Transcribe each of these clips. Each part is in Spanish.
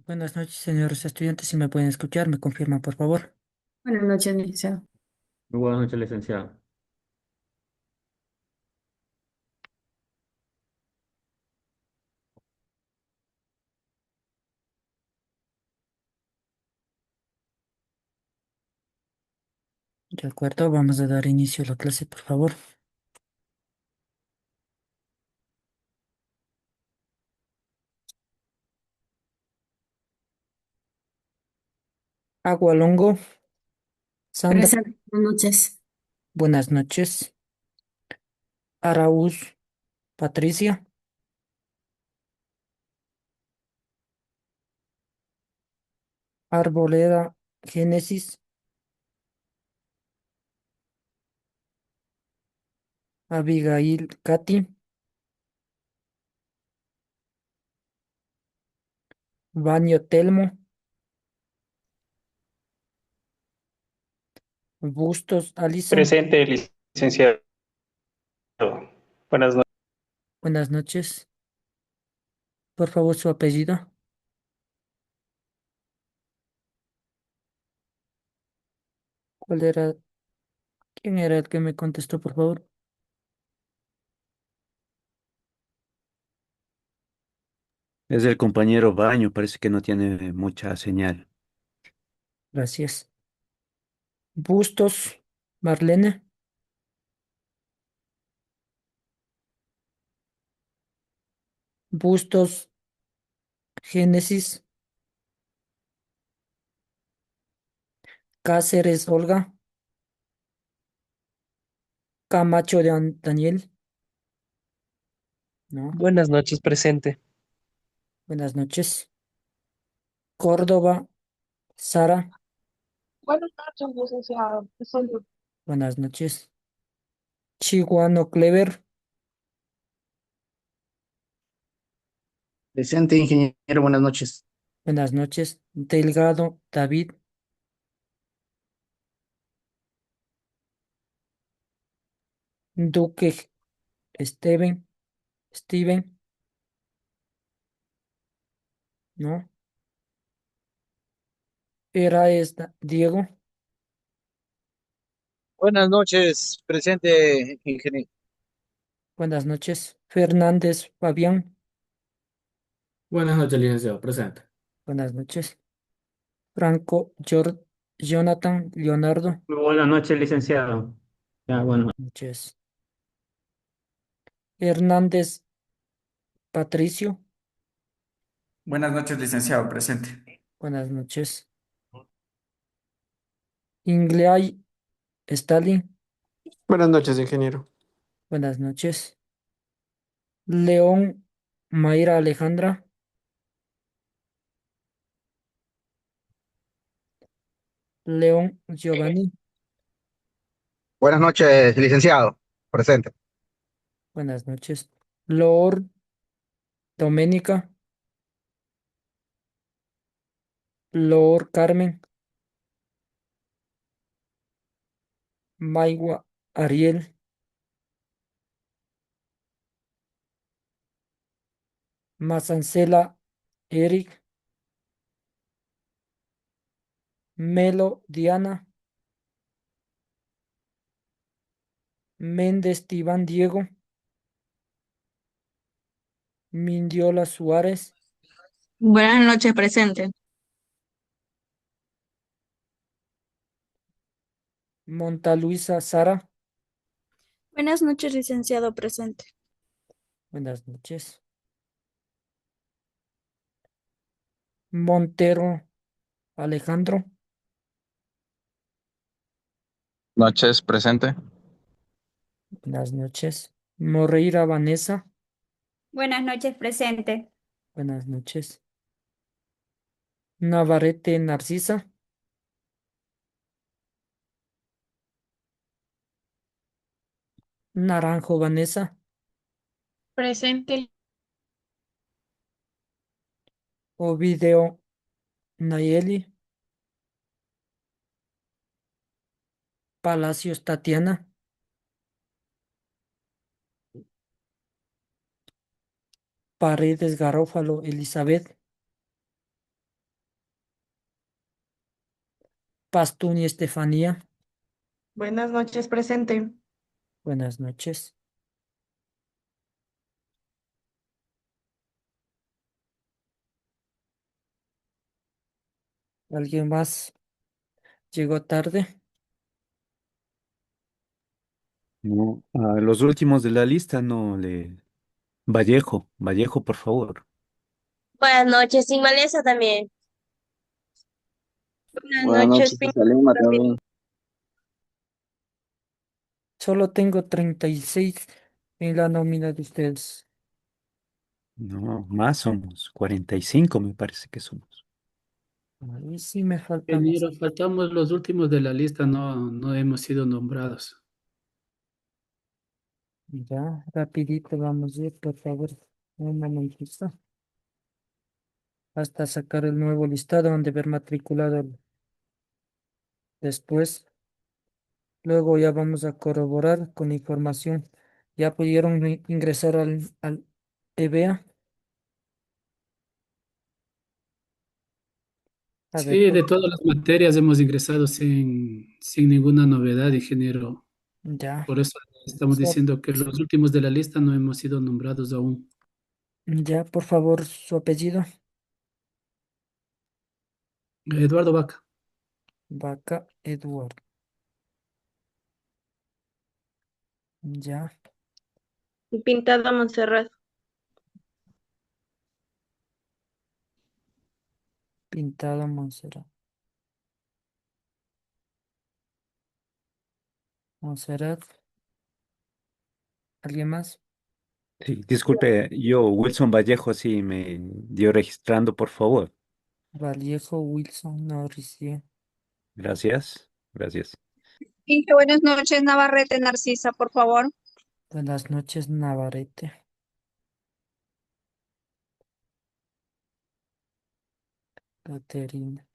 Buenas noches, señores estudiantes. Si me pueden escuchar, me confirman, por favor. Buenas noches, licenciado. Muy buenas noches, licenciado. De acuerdo, vamos a dar inicio a la clase, por favor. Agualongo, Sandra, Presente. Buenas noches. buenas noches. Araúz, Patricia, Arboleda, Génesis, Abigail, Katy, Baño, Telmo, Bustos, Alison. Presente, licenciado. Buenas noches. Buenas noches. Por favor, su apellido. ¿Cuál era? ¿Quién era el que me contestó, por favor? Es el compañero Baño, parece que no tiene mucha señal. Gracias. Bustos, Marlene. Bustos, Génesis. Cáceres, Olga. Camacho, Daniel. No. Buenas noches, presente. Buenas noches. Córdoba, Sara. Buenas noches, licenciado. Buenas noches. Chihuano, Clever. Presente, ingeniero, buenas noches. Buenas noches. Delgado, David. Duque, Steven. Steven. No. Diego. Buenas noches, presente, ingeniero. Buenas noches. Fernández, Fabián. Buenas noches, licenciado. Presente. Buenas noches. Franco, Jonathan, Leonardo. Muy buenas noches, licenciado. Ya, bueno, Noches. Hernández, Patricio. Buenas noches, licenciado, presente. Buenas noches. Inglay, Stalin. Buenas noches, ingeniero. Buenas noches. León, Mayra Alejandra. León, Giovanni. Buenas noches, licenciado. Presente. Buenas noches. Lord, Doménica. Lord, Carmen. Maigua, Ariel. Mazancela, Eric. Melo, Diana. Méndez, Iván Diego. Mindiola, Suárez. Buenas noches, presente. Montaluisa, Sara. Buenas noches, licenciado presente. Buenas noches. Montero, Alejandro. Noches, presente. Buenas noches. Moreira, Vanessa. Buenas noches, presente. Buenas noches. Navarrete, Narcisa. Naranjo, Vanessa. Presente. Ovideo, Nayeli. Palacios, Tatiana. Paredes, Garófalo, Elizabeth. Pastún y Estefanía. Buenas noches, presente. Buenas noches. ¿Alguien más llegó tarde? No, a los últimos de la lista no le... Vallejo, por favor. Buenas noches, sin maleza también. Buenas Buenas noches, noches, José Lima también. Solo tengo 36 en la nómina de ustedes. No, más somos, 45 me parece que somos. Ahí sí me falta más. Ingeniero, faltamos los últimos de la lista, no hemos sido nombrados. Ya, rapidito vamos a ir, por favor. Un momentito. Hasta sacar el nuevo listado donde ver matriculado después. Luego ya vamos a corroborar con información. ¿Ya pudieron ingresar al EBA? A ver, Sí, de todas las materias hemos ingresado sin ninguna novedad, ingeniero. ya. Por eso estamos Su- diciendo que los últimos de la lista no hemos sido nombrados aún. Ya, por favor, su apellido. Eduardo Vaca. Vaca Edward. Ya, Pintada Montserrat. Pintado Montserrat. Montserrat. ¿Alguien más? Sí, disculpe, yo, Wilson Vallejo, sí me dio registrando, por favor. Vallejo Wilson Norris. Sí. Gracias, gracias. Inge, buenas noches, Navarrete Narcisa, por favor. Buenas noches, Navarrete. Caterina.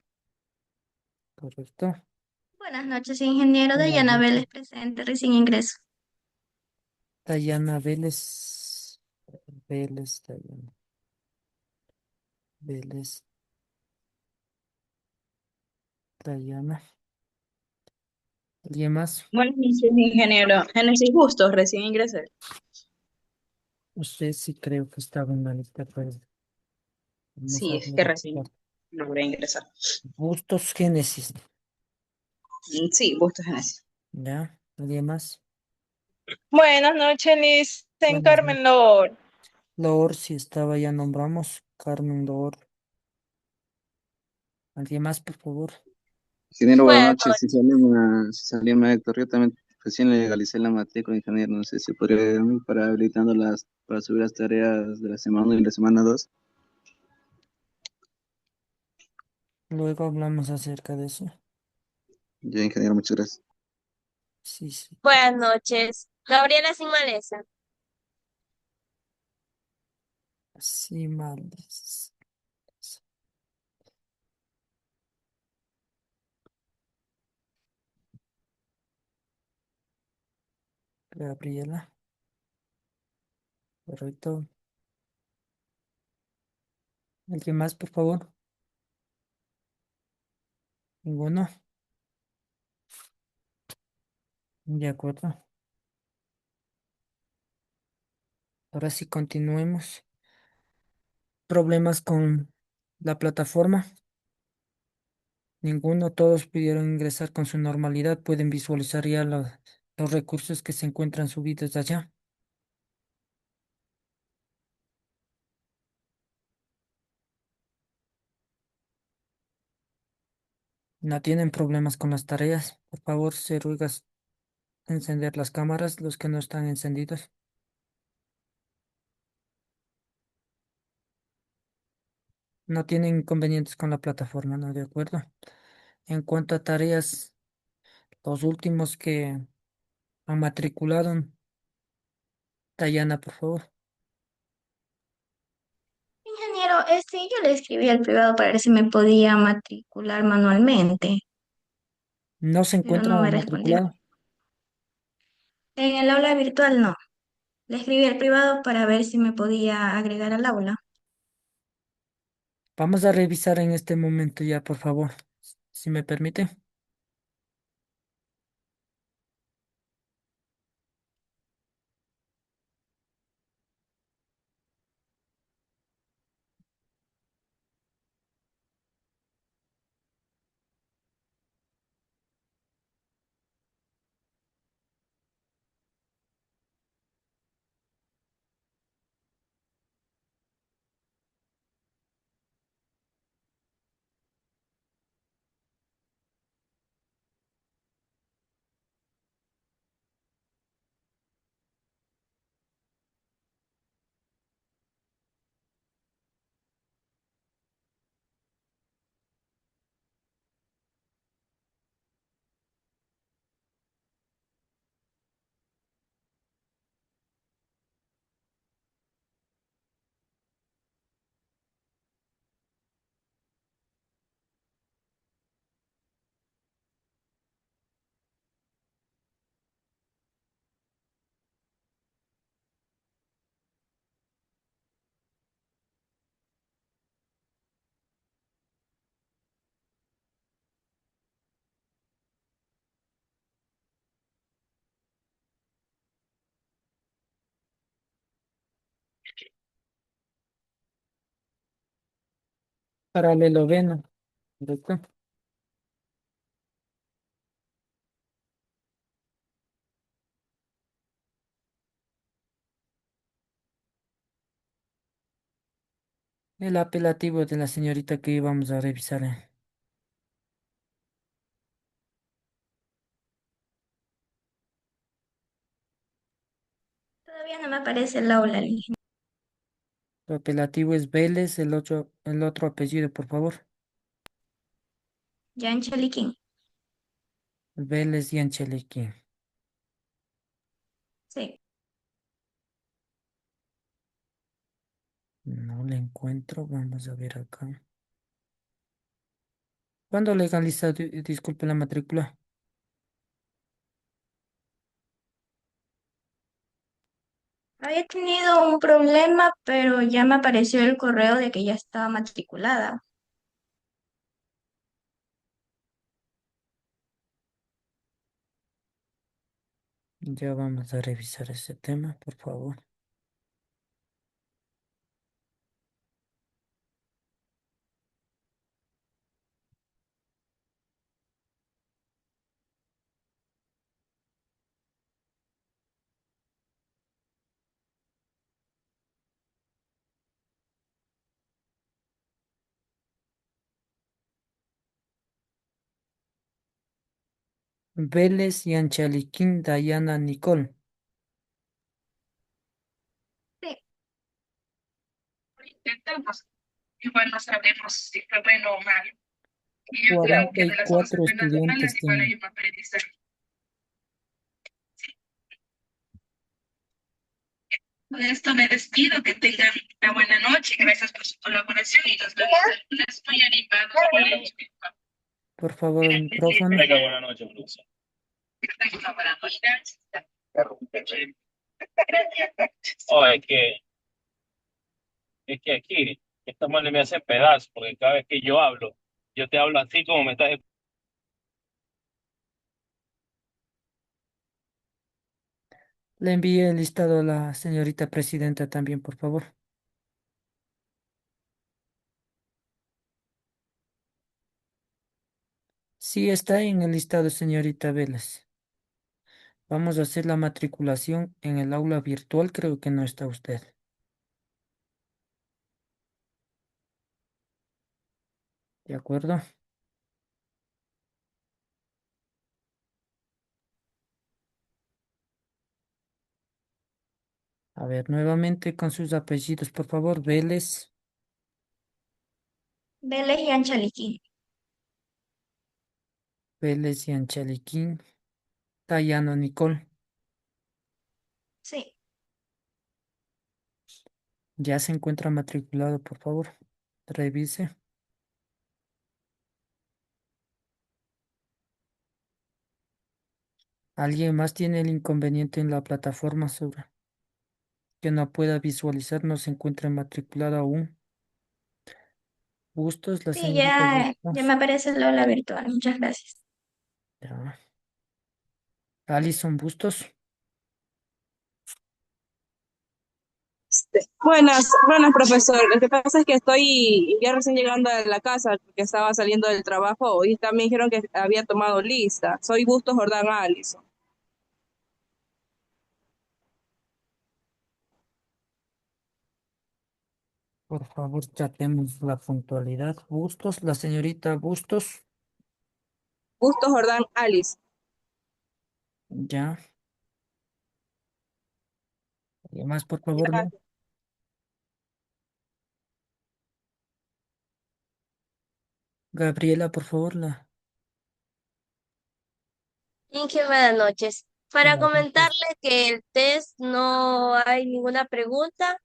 Correcto. Buenas noches, ingeniero. Buenas Dayana noches. Vélez presente, recién ingreso. Dayana Vélez. Vélez, Dayana. Vélez, Dayana. ¿Alguien más? Buenas noches, ingeniero. Génesis Bustos, recién ingresé. Usted sí creo que estaba en la lista, pero vamos Sí, a es que recién verificar. logré ingresar. Bustos Génesis. Sí, Bustos Génesis. ¿Ya? ¿Alguien más? Buenas noches, Liz. En Buenas noches. Carmen Lord. Loor, si estaba, ya nombramos. Carmen Loor. ¿Alguien más, por favor? Ingeniero, buenas Buenas noches. Si Lima Héctor, yo también recién legalicé la matrícula, ingeniero. No sé si podría ayudarme para habilitándolas para subir las tareas de la semana 1 y la semana 2. Luego hablamos acerca de eso. Ya, ingeniero, muchas gracias. Sí, sí. Buenas noches. Gabriela Sin Maleza. Sí, mal. Gabriela. Correcto. ¿Alguien más, por favor? Ninguno. De acuerdo. Ahora sí continuemos. ¿Problemas con la plataforma? Ninguno. Todos pudieron ingresar con su normalidad. Pueden visualizar ya los recursos que se encuentran subidos allá. No tienen problemas con las tareas. Por favor, se ruega encender las cámaras, los que no están encendidos. No tienen inconvenientes con la plataforma, ¿no? De acuerdo. En cuanto a tareas, los últimos que han matriculado, Dayana, por favor. Ingeniero, yo le escribí al privado para ver si me podía matricular manualmente, No se pero no encuentra me respondió. matriculado. En el aula virtual no. Le escribí al privado para ver si me podía agregar al aula. Vamos a revisar en este momento ya, por favor, si me permite. Paralelo veno, ¿correcto? El apelativo de la señorita que íbamos a revisar. Todavía no me aparece el aula, Ligia. Su apelativo es Vélez, el otro apellido, por favor. Jan Chaliquín. Vélez y Ancheliqui. Sí. No le encuentro. Vamos a ver acá. ¿Cuándo legaliza, disculpe, la matrícula? Había tenido un problema, pero ya me apareció el correo de que ya estaba matriculada. Ya vamos a revisar ese tema, por favor. Vélez y Anchaliquín, Dayana Nicole. Sí. Intentamos. Igual no sabemos si fue bueno o malo. Y yo creo Cuarenta que y de las 11 cuatro buenas o malas, estudiantes igual hay tienen. un aprendizaje. Con esto me despido, que tengan una buena noche. Gracias por su colaboración y nos vemos el lunes muy animados por el Por favor, el micrófono. Venga, buenas noches, profesor. Que tengan una buena noche. Oh, es que aquí esta madre me hace pedazos porque cada vez que yo hablo, yo te hablo así como me estás. Le envíe el listado a la señorita presidenta también, por favor. Sí, está en el listado, señorita Vélez. Vamos a hacer la matriculación en el aula virtual. Creo que no está usted. ¿De acuerdo? A ver, nuevamente con sus apellidos, por favor. Vélez, Vélez y Anchaliquín. Vélez y Anchaliquín. Tayano Nicole. Sí. Ya se encuentra matriculado, por favor. Revise. ¿Alguien más tiene el inconveniente en la plataforma sobre que no pueda visualizar? No se encuentra matriculado aún. Bustos, la Sí, señorita ya me Bustos. aparece el aula virtual. Muchas gracias. Ya. Alison Bustos. Buenas, profesor. Lo que pasa es que estoy ya recién llegando a la casa porque estaba saliendo del trabajo y también dijeron que había tomado lista. Soy Bustos Jordán Allison. Por favor, tratemos la puntualidad. Bustos, la señorita Bustos. Bustos Jordán Allison. Ya. ¿Alguien más, por favor, no? Gabriela, por favor, la. Inge, buenas noches. Para Buenas noches. comentarle que el test no hay ninguna pregunta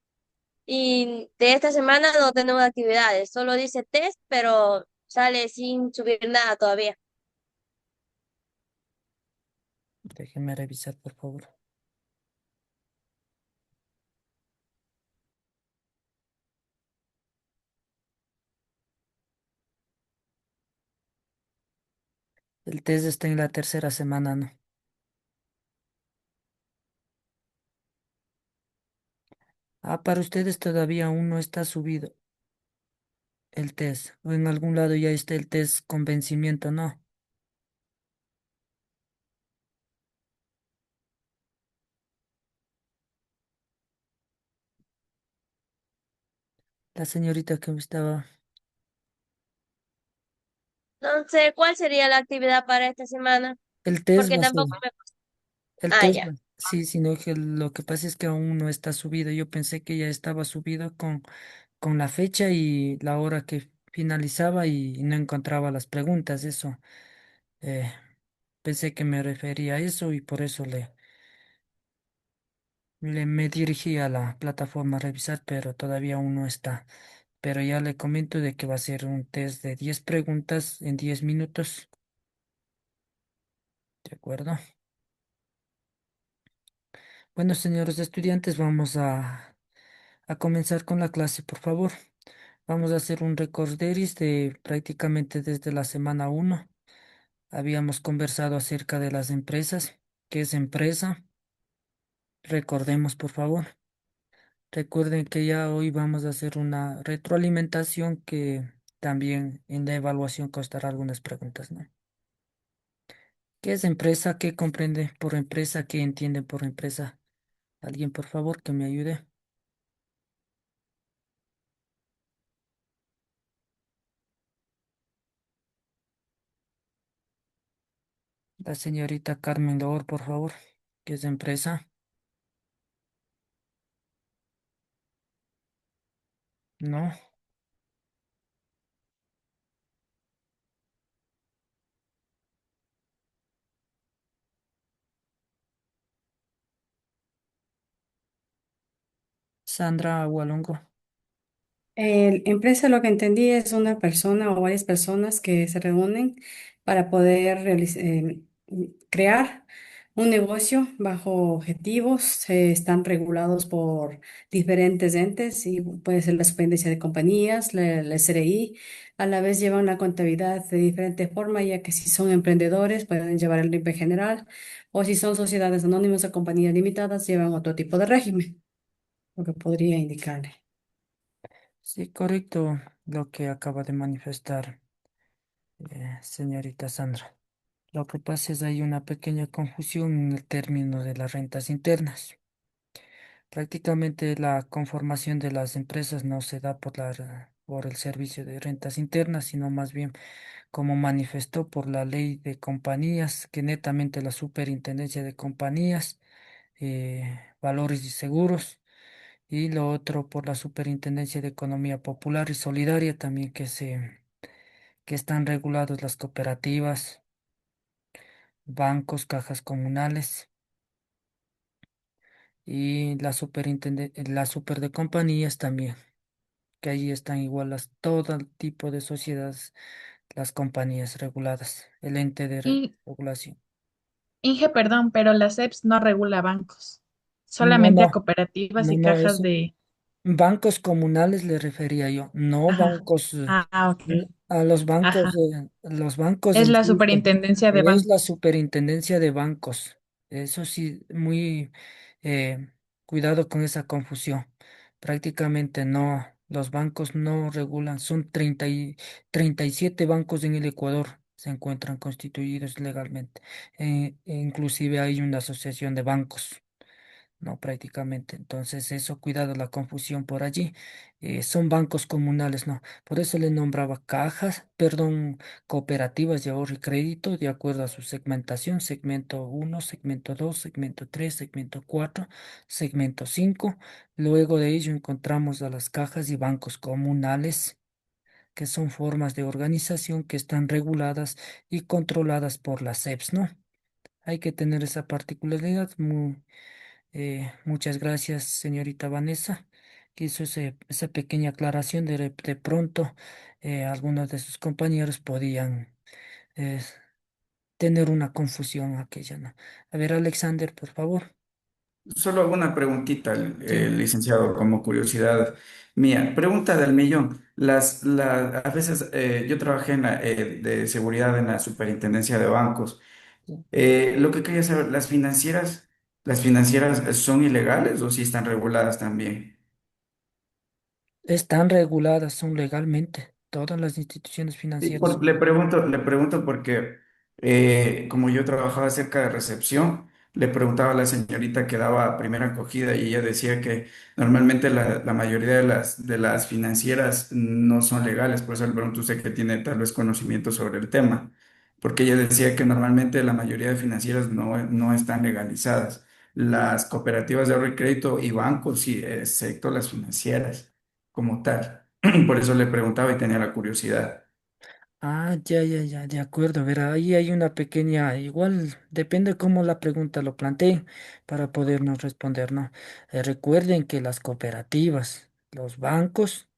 y de esta semana no tenemos actividades. Solo dice test, pero sale sin subir nada todavía. Déjeme revisar, por favor. El test está en la tercera semana, ¿no? Ah, para ustedes todavía aún no está subido el test? ¿O en algún lado ya está el test con vencimiento? No. La señorita que me estaba... Entonces, ¿cuál sería la actividad para esta semana? El test Porque va a ser... tampoco me... El Ah, test, ya. sí, sino que lo que pasa es que aún no está subido. Yo pensé que ya estaba subido con la fecha y la hora que finalizaba y no encontraba las preguntas. Eso, eh, pensé que me refería a eso y por eso me dirigí a la plataforma a revisar, pero todavía aún no está. Pero ya le comento de que va a ser un test de 10 preguntas en 10 minutos. ¿De acuerdo? Bueno, señores estudiantes, vamos a comenzar con la clase, por favor. Vamos a hacer un recorderis de prácticamente desde la semana uno. Habíamos conversado acerca de las empresas. ¿Qué es empresa? Recordemos, por favor. Recuerden que ya hoy vamos a hacer una retroalimentación que también en la evaluación costará algunas preguntas, ¿no? ¿Qué es empresa? ¿Qué comprende por empresa? ¿Qué entienden por empresa? Alguien, por favor, que me ayude. La señorita Carmen Loor, por favor. ¿Qué es empresa? No. Sandra Agualongo. Empresa, lo que entendí, es una persona o varias personas que se reúnen para poder crear un negocio bajo objetivos. Están regulados por diferentes entes y puede ser la Superintendencia de Compañías, la SRI. A la vez llevan la contabilidad de diferente forma, ya que si son emprendedores pueden llevar el RIP general, o si son sociedades anónimas o compañías limitadas llevan otro tipo de régimen, lo que podría indicarle. Sí, correcto lo que acaba de manifestar, señorita Sandra. Lo que pasa es hay una pequeña confusión en el término de las rentas internas. Prácticamente la conformación de las empresas no se da por el servicio de rentas internas, sino más bien como manifestó por la ley de compañías, que netamente la superintendencia de compañías, valores y seguros, y lo otro por la superintendencia de economía popular y solidaria también que están regulados las cooperativas, bancos, cajas comunales y la super de compañías también, que allí están igual todo el tipo de sociedades, las compañías reguladas, el ente de In- regulación. Inge, perdón, pero la SEPS no regula bancos, No, solamente a no, cooperativas no, y no, cajas eso. de... Bancos comunales le refería yo, no Ajá. bancos, Ah, ok. a Ajá. los bancos Es en la sí, superintendencia de es la bancos. superintendencia de bancos. Eso sí, muy eh, cuidado con esa confusión. Prácticamente no, los bancos no regulan, son 37 bancos en el Ecuador, se encuentran constituidos legalmente. Inclusive hay una asociación de bancos. No, prácticamente. Entonces, eso, cuidado la confusión por allí. Son bancos comunales, no. Por eso le nombraba cajas, perdón, cooperativas de ahorro y crédito, de acuerdo a su segmentación, segmento uno, segmento 2, segmento 3, segmento 4, segmento 5. Luego de ello encontramos a las cajas y bancos comunales, que son formas de organización que están reguladas y controladas por las SEPs, ¿no? Hay que tener esa particularidad. Muchas gracias, señorita Vanessa, que hizo esa pequeña aclaración. De pronto, algunos de sus compañeros podían eh, tener una confusión aquella, ¿no? A ver, Alexander, por favor. Solo una preguntita, Sí. licenciado, como curiosidad mía. Pregunta del millón. A veces yo trabajé de seguridad en la superintendencia de bancos. Lo que quería saber, las financieras son ilegales o sí están reguladas también? Están reguladas, son legalmente. todas las instituciones Sí, financieras. le pregunto porque como yo trabajaba cerca de recepción, le preguntaba a la señorita que daba primera acogida y ella decía que normalmente la mayoría de las financieras no son legales, por eso le pregunto a usted que tiene tal vez conocimiento sobre el tema, porque ella decía que normalmente la mayoría de financieras no están legalizadas. Las cooperativas de ahorro y crédito y bancos, sí, excepto las financieras como tal. Por eso le preguntaba y tenía la curiosidad. Ah, ya, ya, ya, de acuerdo. A ver, ahí hay una pequeña, igual depende cómo la pregunta lo plantee para podernos responder, ¿no? Recuerden que las cooperativas, los bancos,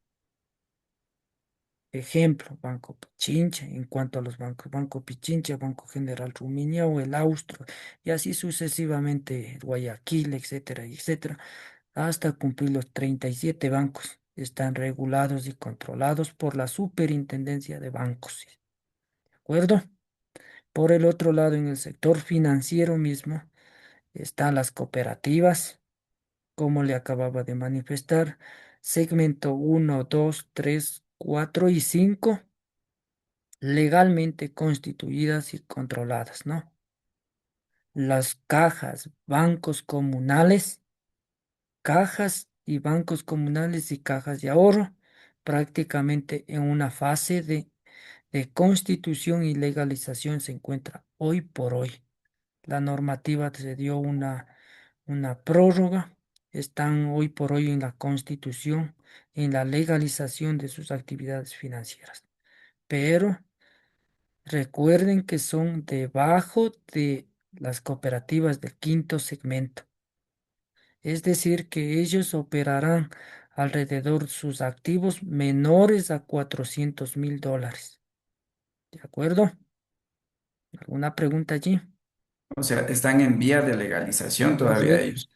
ejemplo, Banco Pichincha, en cuanto a los bancos, Banco Pichincha, Banco General Rumiñahui o el Austro, y así sucesivamente, Guayaquil, etcétera, etcétera, hasta cumplir los 37 bancos. Están regulados y controlados por la Superintendencia de Bancos, ¿de acuerdo? Por el otro lado, en el sector financiero mismo, están las cooperativas, como le acababa de manifestar, segmento uno, 2, 3, 4 y 5 legalmente constituidas y controladas, ¿no? Las cajas, bancos comunales, cajas y bancos comunales y cajas de ahorro, prácticamente en una fase de constitución y legalización se encuentra hoy por hoy. La normativa se dio una prórroga, están hoy por hoy en la constitución, en la legalización de sus actividades financieras. Pero recuerden que son debajo de las cooperativas del quinto segmento. Es decir, que ellos operarán alrededor sus activos menores a $400,000. ¿De acuerdo? ¿Alguna pregunta allí? O sea, están en vía de legalización todavía Correcto. ellos.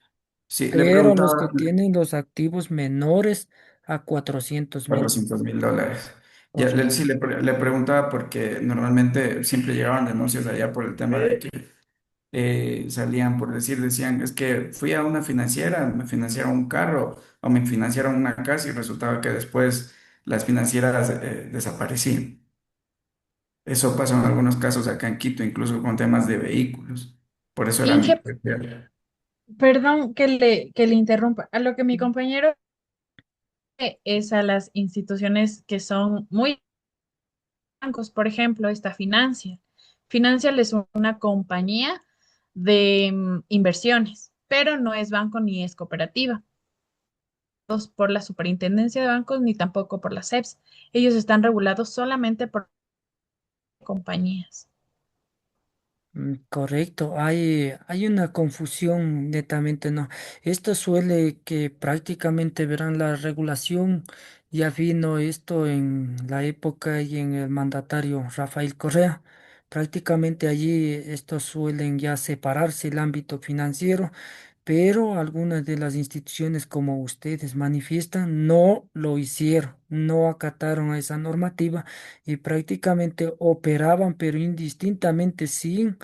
Sí, le Pero los que preguntaba tienen los activos menores a 400,000. $400,000. Ya, Correcto. le preguntaba porque normalmente siempre llegaban denuncias allá por el tema de que salían por decir, decían, es que fui a una financiera, me financiaron un carro o me financiaron una casa y resultaba que después las financieras desaparecían. Eso pasó en algunos casos acá en Quito, incluso con temas de vehículos. Por eso era mi Inge, pregunta. perdón que le interrumpa. A lo que mi compañero es a las instituciones que son muy bancos, por ejemplo, esta Financial. Financial es una compañía de inversiones, pero no es banco ni es cooperativa. Por la Superintendencia de Bancos ni tampoco por la SEPS. Ellos están regulados solamente por compañías. Correcto, hay una confusión netamente, ¿no? Esto suele que prácticamente verán la regulación, ya vino esto en la época y en el mandatario Rafael Correa. Prácticamente allí estos suelen ya separarse el ámbito financiero, pero algunas de las instituciones, como ustedes manifiestan, no lo hicieron, no acataron a esa normativa y prácticamente operaban, pero indistintamente sin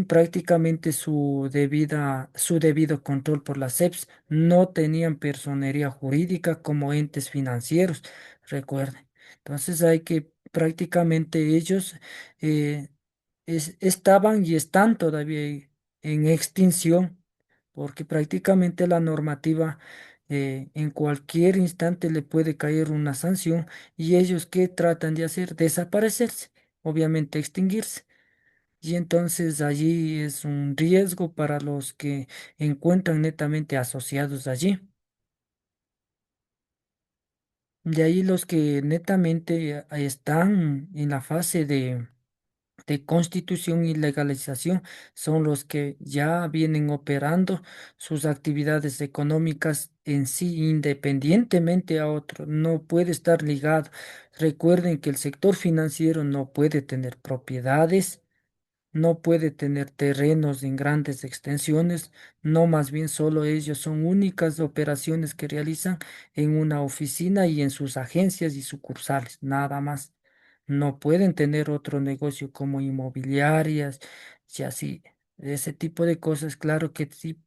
prácticamente su debido control por la SEPS. No tenían personería jurídica como entes financieros, recuerden. Entonces hay que prácticamente ellos eh, estaban y están todavía en extinción, porque prácticamente la normativa en cualquier instante le puede caer una sanción y ellos ¿qué tratan de hacer? Desaparecerse, obviamente extinguirse. Y entonces allí es un riesgo para los que encuentran netamente asociados allí. De ahí los que netamente están en la fase de constitución y legalización son los que ya vienen operando sus actividades económicas en sí independientemente a otro. No puede estar ligado. Recuerden que el sector financiero no puede tener propiedades, no puede tener terrenos en grandes extensiones, no, más bien solo ellos son únicas operaciones que realizan en una oficina y en sus agencias y sucursales, nada más. No pueden tener otro negocio como inmobiliarias y así. Ese tipo de cosas, claro que sí,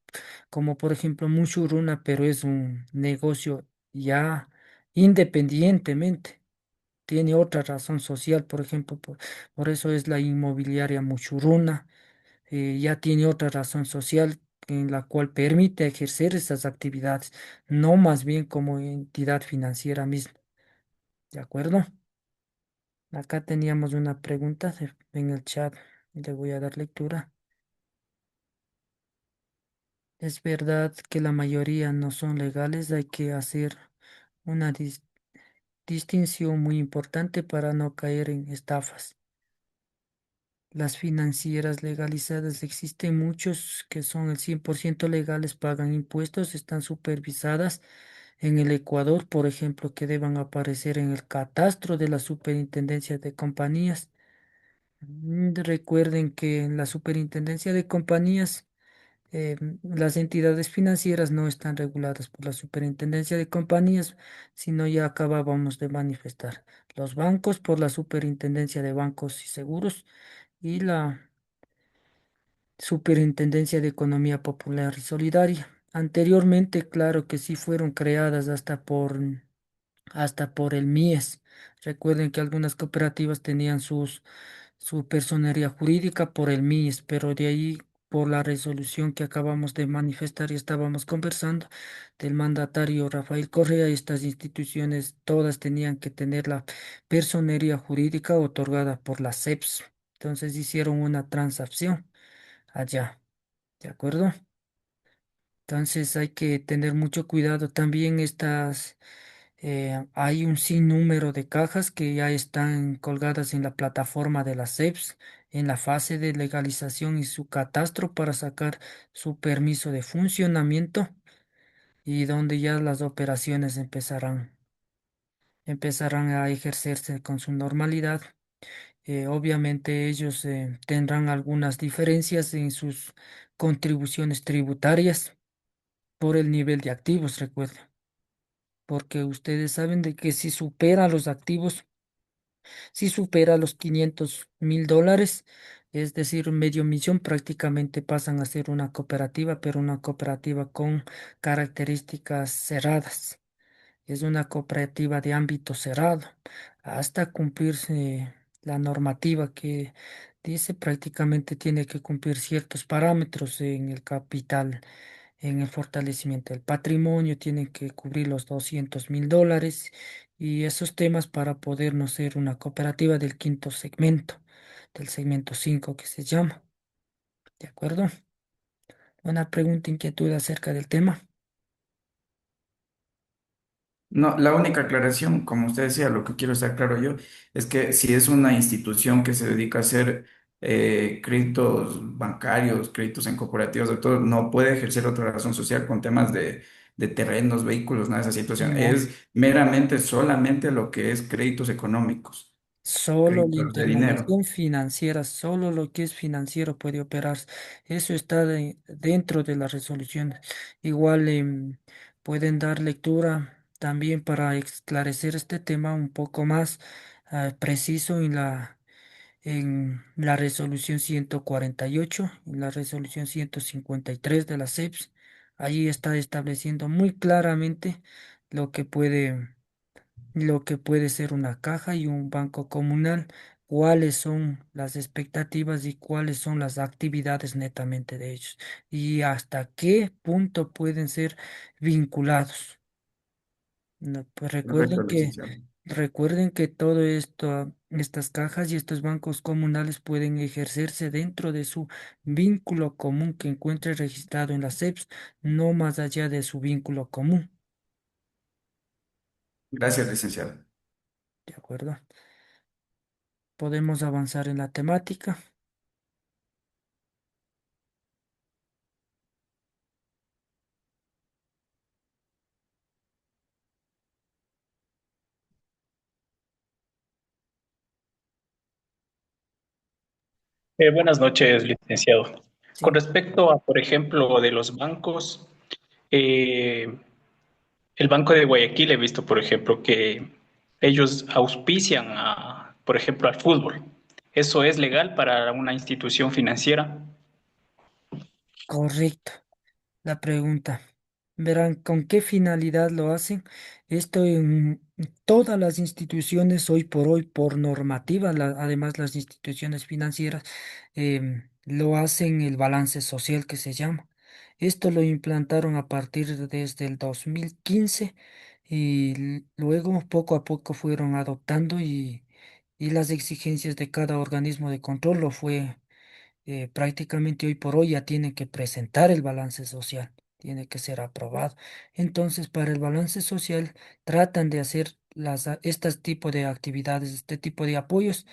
como por ejemplo Mushuruna, pero es un negocio ya independientemente. tiene otra razón social, por ejemplo, por eso es la inmobiliaria Muchuruna, ya tiene otra razón social en la cual permite ejercer esas actividades, no más bien como entidad financiera misma. ¿De acuerdo? Acá teníamos una pregunta en el chat, le voy a dar lectura. Es verdad que la mayoría no son legales, hay que hacer una distinción muy importante para no caer en estafas. Las financieras legalizadas existen muchos que son el 100% legales, pagan impuestos, están supervisadas en el Ecuador, por ejemplo, que deban aparecer en el catastro de la Superintendencia de Compañías. Recuerden que en la Superintendencia de Compañías las entidades financieras no están reguladas por la Superintendencia de Compañías, sino ya acabábamos de manifestar. Los bancos por la Superintendencia de Bancos y Seguros y la Superintendencia de Economía Popular y Solidaria. Anteriormente, claro que sí fueron creadas hasta por el MIES. Recuerden que algunas cooperativas tenían su personería jurídica por el MIES, pero de ahí, por la resolución que acabamos de manifestar y estábamos conversando del mandatario Rafael Correa, estas instituciones todas tenían que tener la personería jurídica otorgada por la SEPS. Entonces hicieron una transacción allá, ¿de acuerdo? Entonces hay que tener mucho cuidado. También hay un sinnúmero de cajas que ya están colgadas en la plataforma de la SEPS en la fase de legalización y su catastro para sacar su permiso de funcionamiento y donde ya las operaciones empezarán a ejercerse con su normalidad. Obviamente ellos tendrán algunas diferencias en sus contribuciones tributarias por el nivel de activos, recuerden, porque ustedes saben de que si supera los $500,000, es decir, medio millón, prácticamente pasan a ser una cooperativa, pero una cooperativa con características cerradas. Es una cooperativa de ámbito cerrado, hasta cumplirse la normativa que dice prácticamente tiene que cumplir ciertos parámetros en el capital, en el fortalecimiento del patrimonio, tienen que cubrir los $200,000 y esos temas para poder no ser una cooperativa del quinto segmento, del segmento 5 que se llama. ¿De acuerdo? Una pregunta, inquietud acerca del tema. No, la única aclaración, como usted decía, lo que quiero estar claro yo, es que si es una institución que se dedica a hacer créditos bancarios, créditos en cooperativas, de todo, no puede ejercer otra razón social con temas de terrenos, vehículos, nada de esa situación. No. Es meramente, solamente lo que es créditos económicos, Solo la créditos de dinero. intermediación financiera, solo lo que es financiero puede operar. Eso está dentro de las resoluciones. Igual pueden dar lectura también para esclarecer este tema un poco más preciso en la resolución 148, en la resolución 153 de la SEPS. Allí está estableciendo muy claramente lo que puede lo que puede ser una caja y un banco comunal, cuáles son las expectativas y cuáles son las actividades netamente de ellos y hasta qué punto pueden ser vinculados. No, pues Perfecto, licenciado. recuerden que todo esto, estas cajas y estos bancos comunales pueden ejercerse dentro de su vínculo común que encuentre registrado en la SEPS, no más allá de su vínculo común. Gracias, licenciado. ¿De acuerdo? Podemos avanzar en la temática. Buenas noches, licenciado. Con Sí. respecto a, por ejemplo, de los bancos, eh, el Banco de Guayaquil he visto, por ejemplo, que ellos auspician, por ejemplo, al fútbol. ¿Eso es legal para una institución financiera? Correcto, la pregunta. Verán con qué finalidad lo hacen. Esto en todas las instituciones hoy por hoy, por normativa, además las instituciones financieras, lo hacen el balance social que se llama. Esto lo implantaron a partir desde el 2015 y luego poco a poco fueron adoptando y las exigencias de cada organismo de control lo fue prácticamente hoy por hoy ya tiene que presentar el balance social, tiene que ser aprobado. Entonces, para el balance social, tratan de hacer este tipo de actividades, este tipo de apoyos,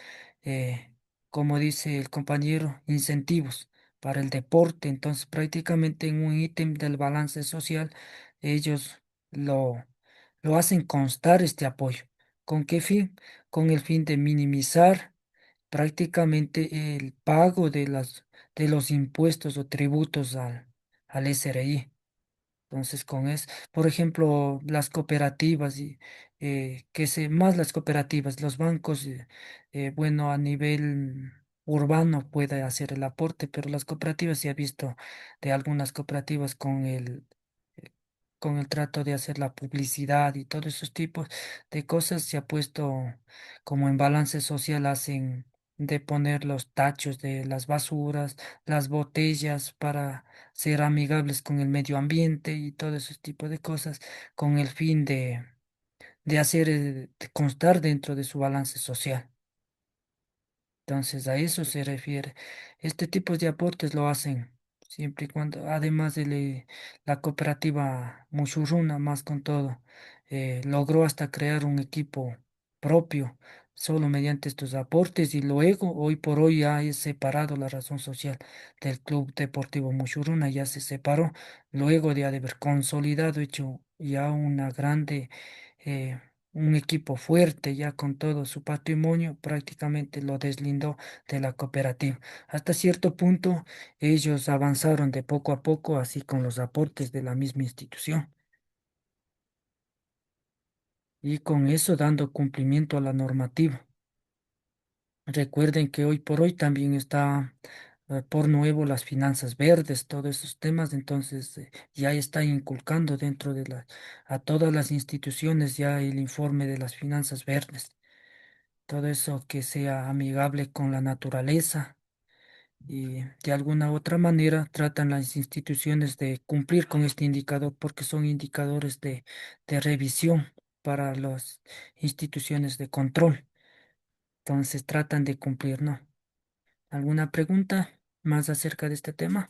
eh, como dice el compañero, incentivos para el deporte. Entonces, prácticamente en un ítem del balance social, ellos lo, lo hacen constar este apoyo. ¿Con qué fin? Con el fin de minimizar prácticamente el pago de los impuestos o tributos al SRI. Entonces, con eso, por ejemplo, las cooperativas y más las cooperativas, los bancos, bueno, a nivel urbano puede hacer el aporte, pero las cooperativas se ha visto de algunas cooperativas eh, con el trato de hacer la publicidad y todos esos tipos de cosas se ha puesto como en balance social, hacen de poner los tachos de las basuras, las botellas para ser amigables con el medio ambiente y todo ese tipo de cosas con el fin de hacer de constar dentro de su balance social. Entonces a eso se refiere. Este tipo de aportes lo hacen siempre y cuando, además de la cooperativa Mushuruna, más con todo, logró hasta crear un equipo propio solo mediante estos aportes y luego, hoy por hoy, ya es separado la razón social del Club Deportivo Mushuruna, ya se separó luego de haber consolidado, hecho ya una grande... eh, un equipo fuerte ya con todo su patrimonio, prácticamente lo deslindó de la cooperativa. Hasta cierto punto ellos avanzaron de poco a poco, así con los aportes de la misma institución y con eso dando cumplimiento a la normativa. Recuerden que hoy por hoy también está por nuevo las finanzas verdes, todos esos temas, entonces ya está inculcando dentro de a todas las instituciones ya el informe de las finanzas verdes. Todo eso que sea amigable con la naturaleza y de alguna otra manera tratan las instituciones de cumplir con este indicador porque son indicadores de revisión para las instituciones de control. Entonces tratan de cumplir, ¿no? ¿Alguna pregunta más acerca de este tema?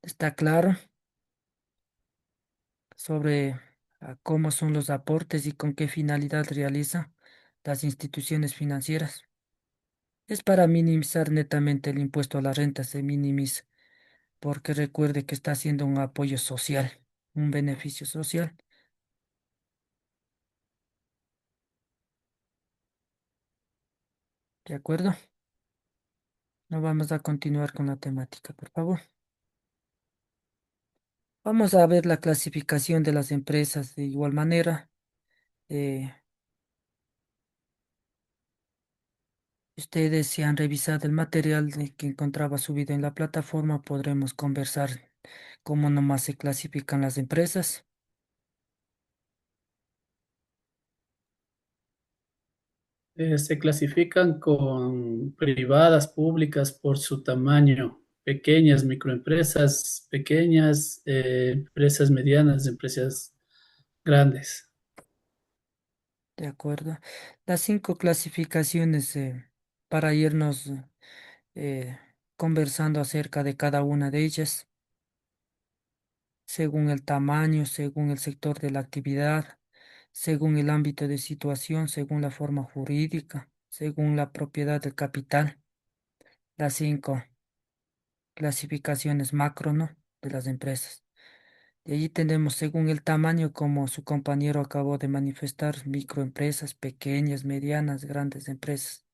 ¿Está claro sobre cómo son los aportes y con qué finalidad realiza las instituciones financieras? Es para minimizar netamente el impuesto a la renta, se minimiza, porque recuerde que está haciendo un apoyo social, un beneficio social. ¿De acuerdo? No vamos a continuar con la temática, por favor. Vamos a ver la clasificación de las empresas de igual manera. eh, Ustedes si han revisado el material que encontraba subido en la plataforma, podremos conversar cómo nomás se clasifican las empresas. Se clasifican con privadas, públicas por su tamaño, pequeñas, microempresas, pequeñas, empresas medianas, empresas grandes. De acuerdo. Las cinco clasificaciones para irnos eh, conversando acerca de cada una de ellas, según el tamaño, según el sector de la actividad, según el ámbito de situación, según la forma jurídica, según la propiedad del capital. Las cinco clasificaciones macro, ¿no? De las empresas. De allí tenemos, según el tamaño, como su compañero acabó de manifestar, microempresas, pequeñas, medianas, grandes empresas.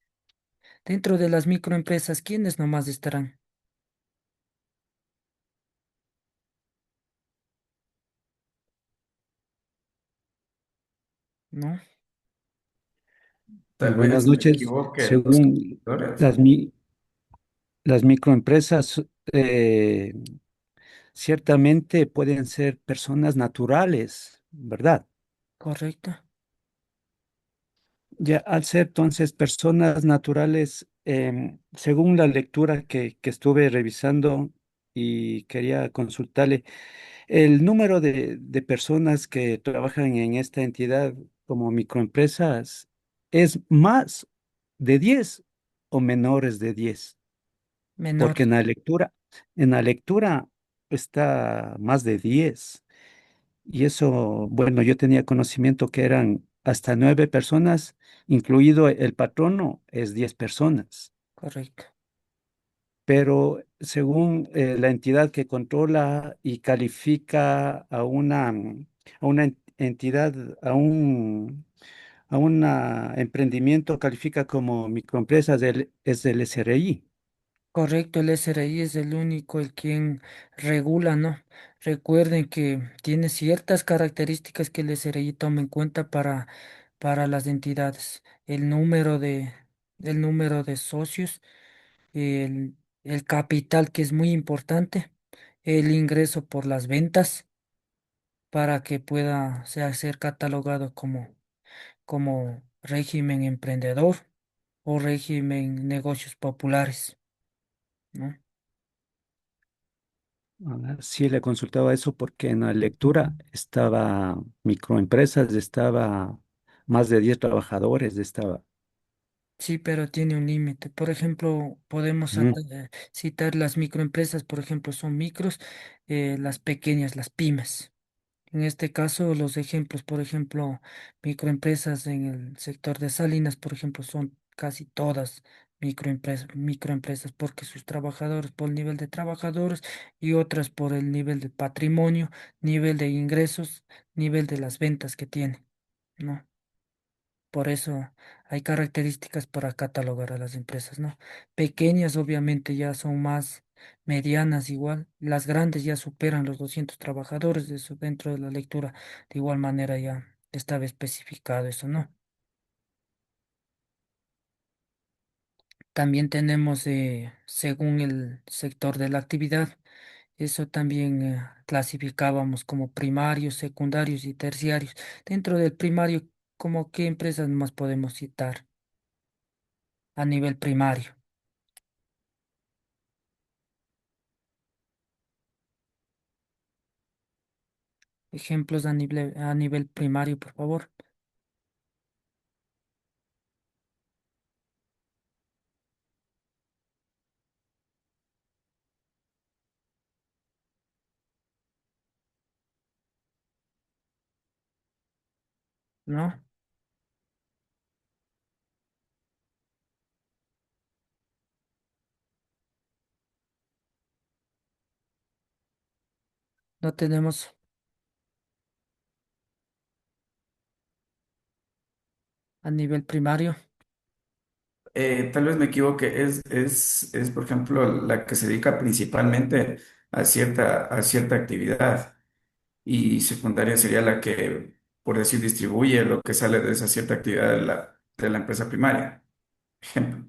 Dentro de las microempresas, ¿quiénes nomás estarán? ¿No? Tal Buenas vez me noches. equivoque, los Según competidores. las mi- Las microempresas eh, ciertamente pueden ser personas naturales, ¿verdad? Correcto, Ya al ser entonces personas naturales, según la lectura que estuve revisando y quería consultarle, el número de personas que trabajan en esta entidad como microempresas es más de 10 o menores de 10, porque menor, en la lectura está más de 10. Y eso, bueno, yo tenía conocimiento que eran hasta 9 personas, incluido el patrono, es 10 personas. correcto, Pero según la entidad que controla y califica a una entidad, a un emprendimiento, califica como microempresa, es el SRI. correcto. El SRI es el único, el quien regula, ¿no? Recuerden que tiene ciertas características que el SRI toma en cuenta para las entidades. El número de socios, el, el capital, que es muy importante, el ingreso por las ventas, para que pueda ser catalogado como régimen emprendedor o régimen negocios populares, ¿no? Sí, le consultaba eso porque en la lectura estaba microempresas, estaba más de 10 trabajadores, estaba. Sí, pero tiene un límite. Por ejemplo, podemos Ujú. citar las microempresas, por ejemplo, son micros, las pequeñas, las pymes. En este caso, los ejemplos, por ejemplo, microempresas en el sector de Salinas, por ejemplo, son casi todas microempresas, porque sus trabajadores, por el nivel de trabajadores, y otras por el nivel de patrimonio, nivel de ingresos, nivel de las ventas que tienen, ¿no? Por eso hay características para catalogar a las empresas, ¿no? Pequeñas obviamente ya son más medianas igual, las grandes ya superan los 200 trabajadores, de eso dentro de la lectura de igual manera ya estaba especificado eso, ¿no? También tenemos, según el sector de la actividad, eso también clasificábamos como primarios, secundarios y terciarios. Dentro del primario, ¿como qué empresas más podemos citar a nivel primario? Ejemplos a nivel primario, por favor. ¿No? No tenemos a nivel primario. Tal vez me equivoque, es, por ejemplo, la que se dedica principalmente a cierta actividad y secundaria sería la que, por decir, distribuye lo que sale de esa cierta actividad de la empresa primaria. Ejemplo.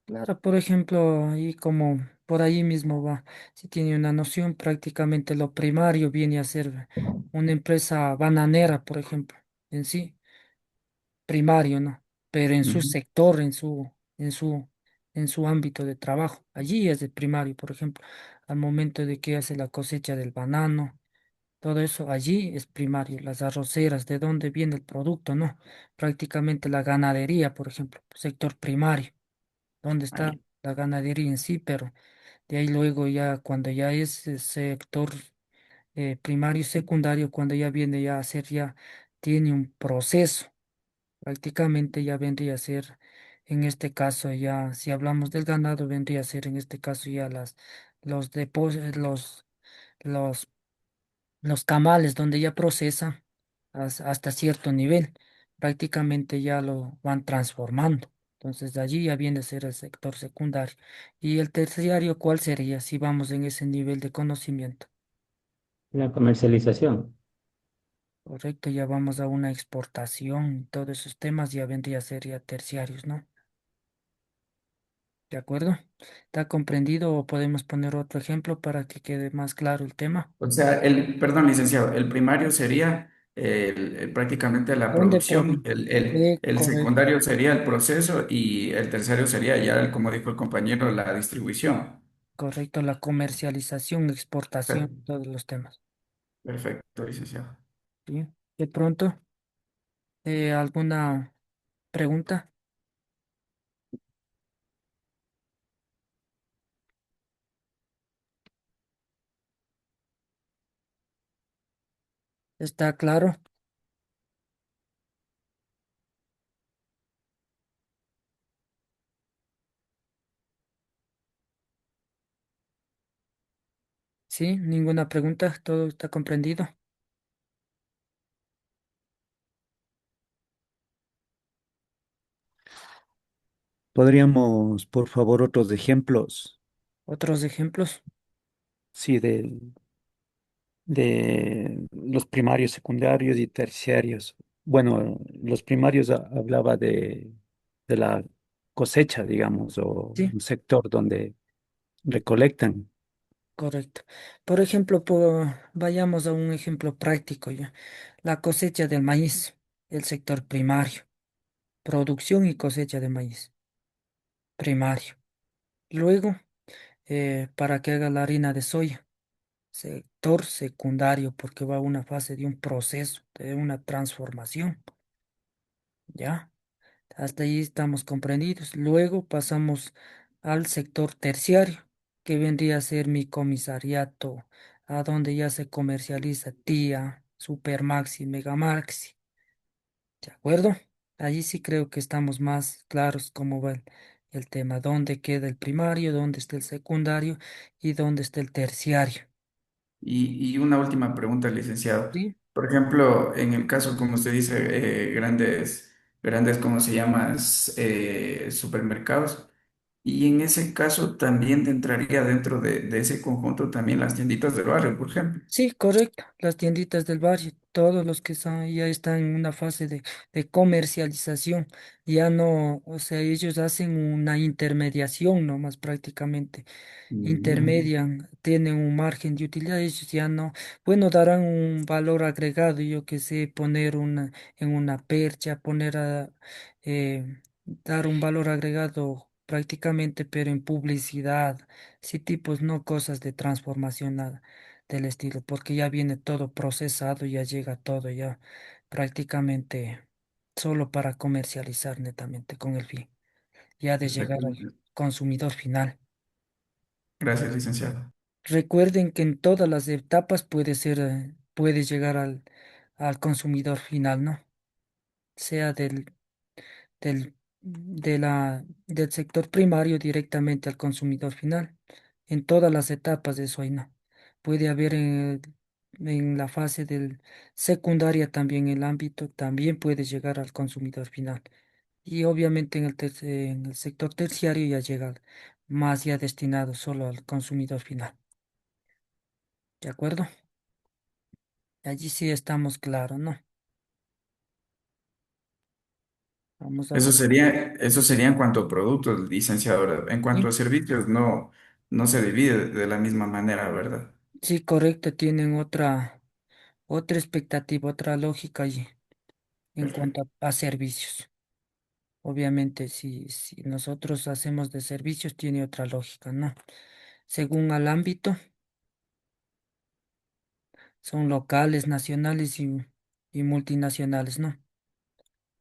Claro, por ejemplo, ahí como por ahí mismo va, si tiene una noción, prácticamente lo primario viene a ser una empresa bananera, por ejemplo, en sí, primario, ¿no? Pero en su Ujú. sector, en su ámbito de trabajo, allí es de primario, por ejemplo, al momento de que hace la cosecha del banano. Todo eso allí es primario, las arroceras, de dónde viene el producto, ¿no? Prácticamente la ganadería, por ejemplo, sector primario, dónde está Ahí. la ganadería en sí, pero de ahí luego ya cuando ya es sector primario y secundario, cuando ya viene ya a ser ya, tiene un proceso, prácticamente ya vendría a ser, en este caso ya, si hablamos del ganado, vendría a ser en este caso ya los depósitos, los los camales donde ya procesa hasta cierto nivel, prácticamente ya lo van transformando. Entonces de allí ya viene a ser el sector secundario. ¿Y el terciario cuál sería si vamos en ese nivel de conocimiento? La comercialización. Correcto, ya vamos a una exportación, todos esos temas ya vendría a ser ya terciarios, ¿no? ¿De acuerdo? ¿Está comprendido o podemos poner otro ejemplo para que quede más claro el tema? O sea, perdón, licenciado, el primario sería prácticamente la ¿Dónde producción, pone? el Correcto, secundario sería el proceso y el terciario sería ya, como dijo el compañero, la distribución. correcto, la comercialización, Per- exportación, todos los temas. Perfecto, licenciado. ¿Sí? De pronto, ¿alguna pregunta? ¿Está claro? ¿Sí? ¿Ninguna pregunta? ¿Todo está comprendido? ¿Podríamos, por favor, otros ejemplos? ¿Otros ejemplos? Sí, de los primarios, secundarios y terciarios. Bueno, los primarios hablaba de la cosecha, digamos, o Sí, un sector donde recolectan. correcto. Por ejemplo, vayamos a un ejemplo práctico ya. La cosecha del maíz, el sector primario, producción y cosecha de maíz, primario. Luego, para que haga la harina de soya, sector secundario, porque va a una fase de un proceso, de una transformación, ¿ya? Hasta ahí estamos comprendidos. Luego pasamos al sector terciario, que vendría a ser mi comisariato, a donde ya se comercializa Tía, Supermaxi, Megamaxi, ¿de acuerdo? Allí sí creo que estamos más claros cómo va el tema, dónde queda el primario, dónde está el secundario y dónde está el terciario. Y una última pregunta, licenciado. ¿Sí? Por ejemplo, en el caso, como usted dice, grandes, ¿cómo se llama? Supermercados. Y en ese caso también entraría dentro de ese conjunto también las tienditas del barrio, por ejemplo. Sí, correcto. Las tienditas del barrio, todos los que ya están en una fase de comercialización, ya no, o sea, ellos hacen una intermediación nomás prácticamente, Mm. intermedian, tienen un margen de utilidad, ellos ya no, bueno, darán un valor agregado, yo que sé, poner en una percha, dar un valor agregado prácticamente, pero en publicidad, sí, tipos, no cosas de transformación, nada del estilo, porque ya viene todo procesado, ya llega todo ya prácticamente solo para comercializar netamente con el fin, ya de llegar Perfecto. al consumidor final. Gracias, licenciado. Recuerden que en todas las etapas puede llegar al consumidor final, ¿no? Sea del sector primario directamente al consumidor final. En todas las etapas de eso ahí no. Puede haber en la fase del secundaria también el ámbito, también puede llegar al consumidor final. Y obviamente en el sector terciario ya llega más ya destinado solo al consumidor final. ¿De acuerdo? Allí sí estamos claros, ¿no? Vamos a ver. Eso sería en cuanto a productos, licenciado. En cuanto Sí, a servicios, no se divide de la misma manera, ¿verdad? sí, correcto, tienen otra expectativa, otra lógica allí en cuanto Perfecto. a servicios. Obviamente, si nosotros hacemos de servicios, tiene otra lógica, ¿no? Según al ámbito, son locales, nacionales y multinacionales, ¿no?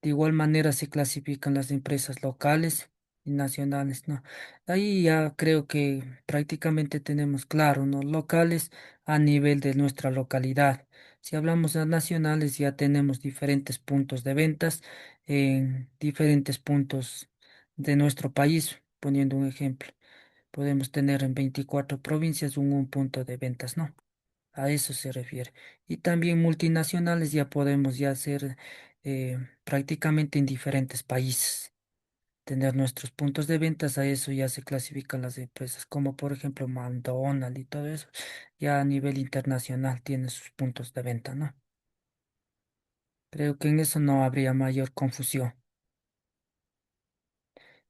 De igual manera se clasifican las empresas locales y nacionales, ¿no? Ahí ya creo que prácticamente tenemos claro, ¿no? Locales a nivel de nuestra localidad. Si hablamos de nacionales, ya tenemos diferentes puntos de ventas en diferentes puntos de nuestro país, poniendo un ejemplo. Podemos tener en 24 provincias un punto de ventas, ¿no? A eso se refiere. Y también multinacionales ya podemos ya hacer prácticamente en diferentes países. Tener nuestros puntos de ventas, a eso ya se clasifican las empresas, como por ejemplo McDonald's y todo eso. Ya a nivel internacional tiene sus puntos de venta, ¿no? Creo que en eso no habría mayor confusión.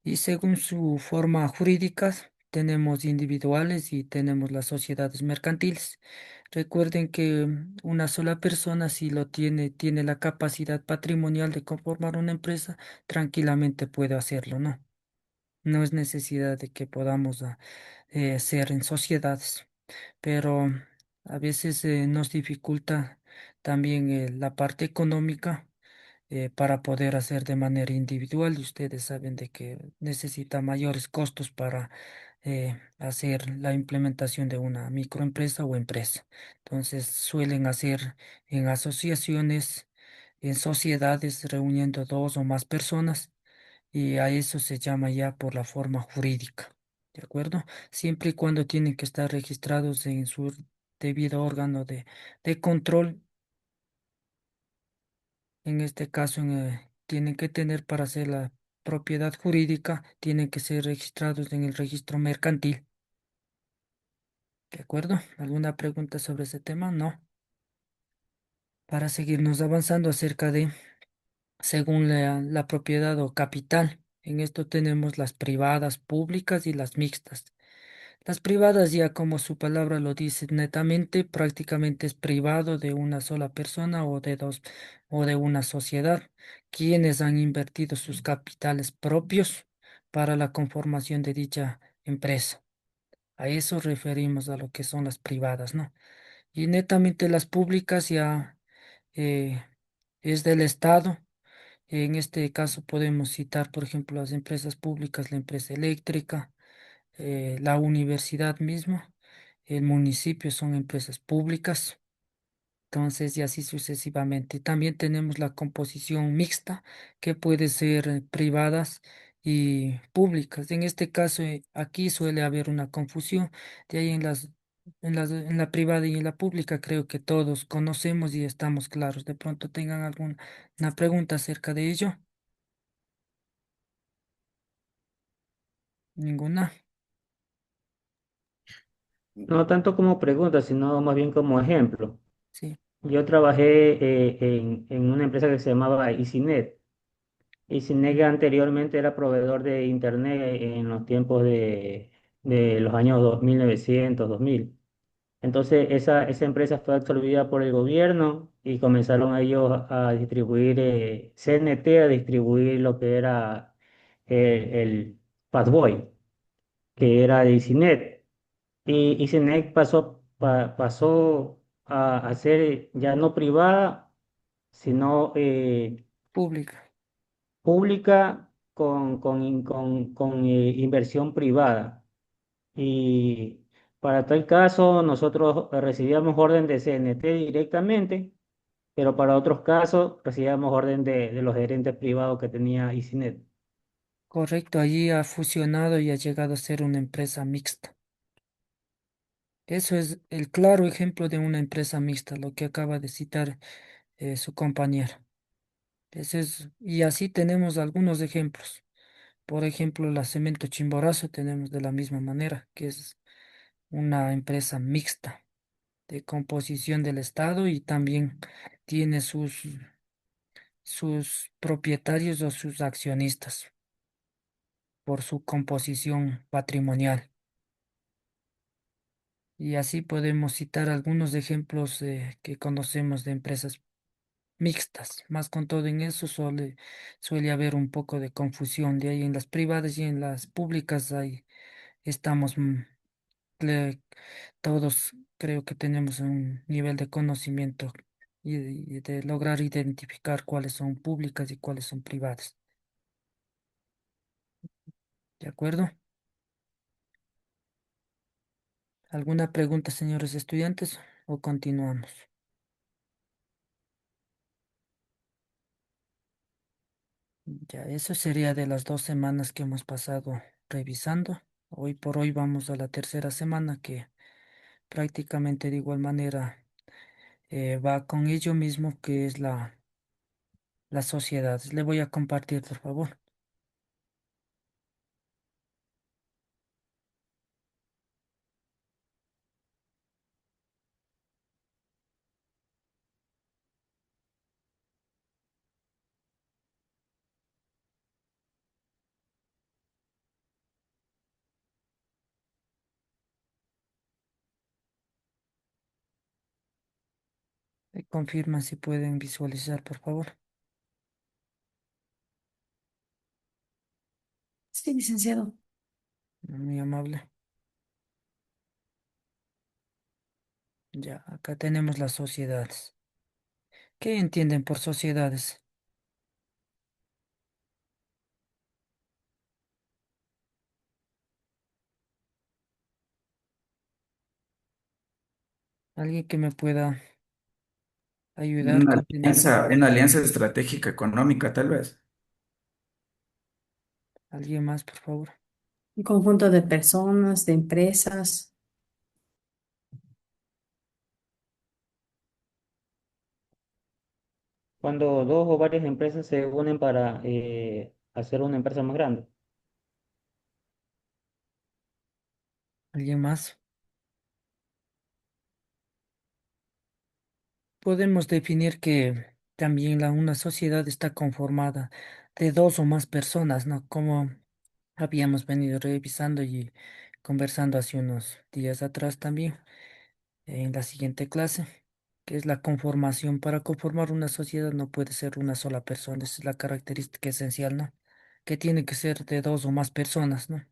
Y según su forma jurídica, tenemos individuales y tenemos las sociedades mercantiles. Recuerden que una sola persona, si lo tiene, tiene la capacidad patrimonial de conformar una empresa, tranquilamente puede hacerlo, ¿no? No es necesidad de que podamos ser en sociedades, pero a veces nos dificulta también la parte económica para poder hacer de manera individual y ustedes saben de que necesita mayores costos para hacer la implementación de una microempresa o empresa. Entonces suelen hacer en asociaciones, en sociedades, reuniendo dos o más personas y a eso se llama ya por la forma jurídica. ¿De acuerdo? Siempre y cuando tienen que estar registrados en su debido órgano de control. En este caso, tienen que tener para hacer la propiedad jurídica, tienen que ser registrados en el registro mercantil. ¿De acuerdo? ¿Alguna pregunta sobre ese tema? No. Para seguirnos avanzando acerca de, según la propiedad o capital, en esto tenemos las privadas, públicas y las mixtas. Las privadas, ya como su palabra lo dice netamente, prácticamente es privado de una sola persona o de dos o de una sociedad, quienes han invertido sus capitales propios para la conformación de dicha empresa. A eso referimos a lo que son las privadas, ¿no? Y netamente las públicas ya eh, es del Estado. En este caso podemos citar, por ejemplo, las empresas públicas, la empresa eléctrica, la universidad misma, el municipio son empresas públicas, entonces y así sucesivamente. También tenemos la composición mixta, que puede ser privadas y públicas. En este caso, aquí suele haber una confusión, de ahí en la privada y en la pública creo que todos conocemos y estamos claros. De pronto tengan alguna una pregunta acerca de ello. Ninguna. No tanto como pregunta, sino más bien como ejemplo. Sí. Yo trabajé en una empresa que se llamaba EasyNet. EasyNet anteriormente era proveedor de Internet en los tiempos de los años 2900, 2000. Entonces esa empresa fue absorbida por el gobierno y comenzaron ellos a distribuir, CNT a distribuir lo que era el Fastboy, que era de EasyNet. Y EasyNet pasó a ser ya no privada, sino Pública. pública con inversión privada. Y para tal caso, nosotros recibíamos orden de CNT directamente, pero para otros casos recibíamos orden de los gerentes privados que tenía EasyNet. Correcto, allí ha fusionado y ha llegado a ser una empresa mixta. Eso es el claro ejemplo de una empresa mixta, lo que acaba de citar su compañero. Y así tenemos algunos ejemplos. Por ejemplo, la Cemento Chimborazo tenemos de la misma manera, que es una empresa mixta de composición del Estado y también tiene sus propietarios o sus accionistas por su composición patrimonial. Y así podemos citar algunos ejemplos que conocemos de empresas mixtas. Más con todo en eso suele haber un poco de confusión. De ahí en las privadas y en las públicas ahí estamos cle- todos creo que tenemos un nivel de conocimiento y de lograr identificar cuáles son públicas y cuáles son privadas. ¿De acuerdo? ¿Alguna pregunta, señores estudiantes? ¿O continuamos? Ya, eso sería de las 2 semanas que hemos pasado revisando. Hoy por hoy vamos a la tercera semana que prácticamente de igual manera va con ello mismo que es la sociedad. Le voy a compartir, por favor. Me confirman si pueden visualizar, por favor. Sí, licenciado. Muy amable. Ya, acá tenemos las sociedades. ¿Qué entienden por sociedades? ¿Alguien que me pueda ayudar, compañero? Una alianza estratégica económica, tal vez. ¿Alguien más, por favor? Un conjunto de personas, de empresas. Cuando dos o varias empresas se unen para hacer una empresa más grande. ¿Alguien más? Podemos definir que también una sociedad está conformada de dos o más personas, ¿no? Como habíamos venido revisando y conversando hace unos días atrás también en la siguiente clase, que es la conformación. Para conformar una sociedad no puede ser una sola persona, esa es la característica esencial, ¿no? Que tiene que ser de dos o más personas, ¿no?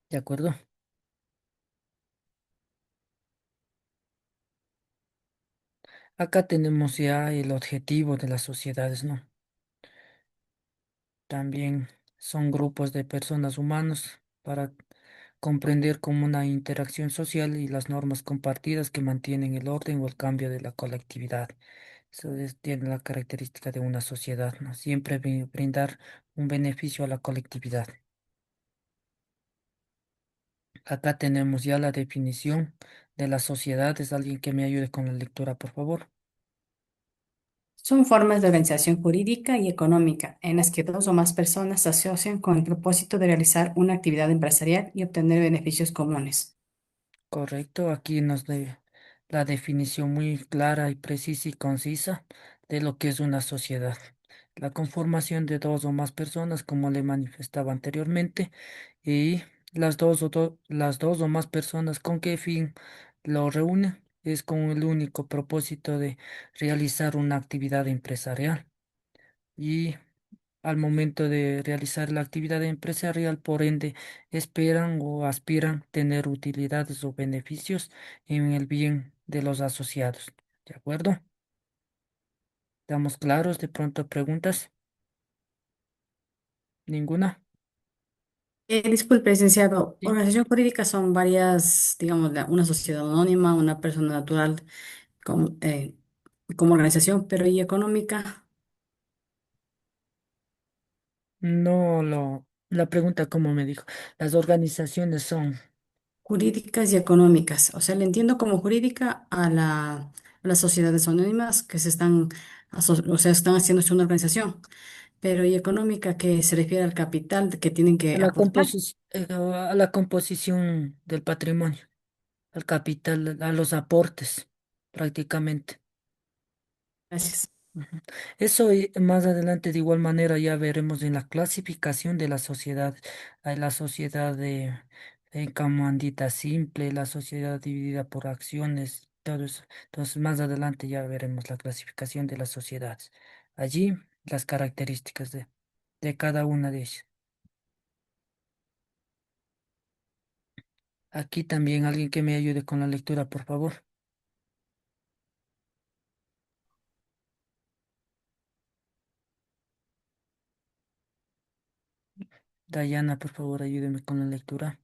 ¿De acuerdo? Acá tenemos ya el objetivo de las sociedades, ¿no? También son grupos de personas humanos para comprender como una interacción social y las normas compartidas que mantienen el orden o el cambio de la colectividad. Tiene la característica de una sociedad, ¿no? Siempre brindar un beneficio a la colectividad. Acá tenemos ya la definición de la sociedad. ¿Es alguien que me ayude con la lectura, por favor? Son formas de organización jurídica y económica en las que dos o más personas se asocian con el propósito de realizar una actividad empresarial y obtener beneficios comunes. Correcto, aquí nos da la definición muy clara y precisa y concisa de lo que es una sociedad. La conformación de dos o más personas, como le manifestaba anteriormente, y las dos o más personas, ¿con qué fin lo reúnen? Es con el único propósito de realizar una actividad empresarial. Y al momento de realizar la actividad empresarial, por ende, esperan o aspiran tener utilidades o beneficios en el bien de los asociados. ¿De acuerdo? ¿Estamos claros? De pronto preguntas. ¿Ninguna? Disculpe, licenciado, Sí. organización jurídica son varias, digamos, una sociedad anónima, una persona natural como organización, pero y económica, La pregunta como me dijo, las organizaciones son, jurídicas y económicas. O sea, le entiendo como jurídica a las sociedades anónimas que se están, o sea, están haciéndose una organización, pero y económica que se refiere al capital que tienen que aportar. a la composición del patrimonio, al capital, a los aportes, prácticamente. Gracias. Ujú. Eso más adelante de igual manera ya veremos en la clasificación de la sociedad. Hay la sociedad de comandita simple, la sociedad dividida por acciones, todo eso. Entonces más adelante ya veremos la clasificación de las sociedades. Allí las características de cada una de ellas. Aquí también alguien que me ayude con la lectura, por favor. Dayana, por favor, ayúdeme con la lectura.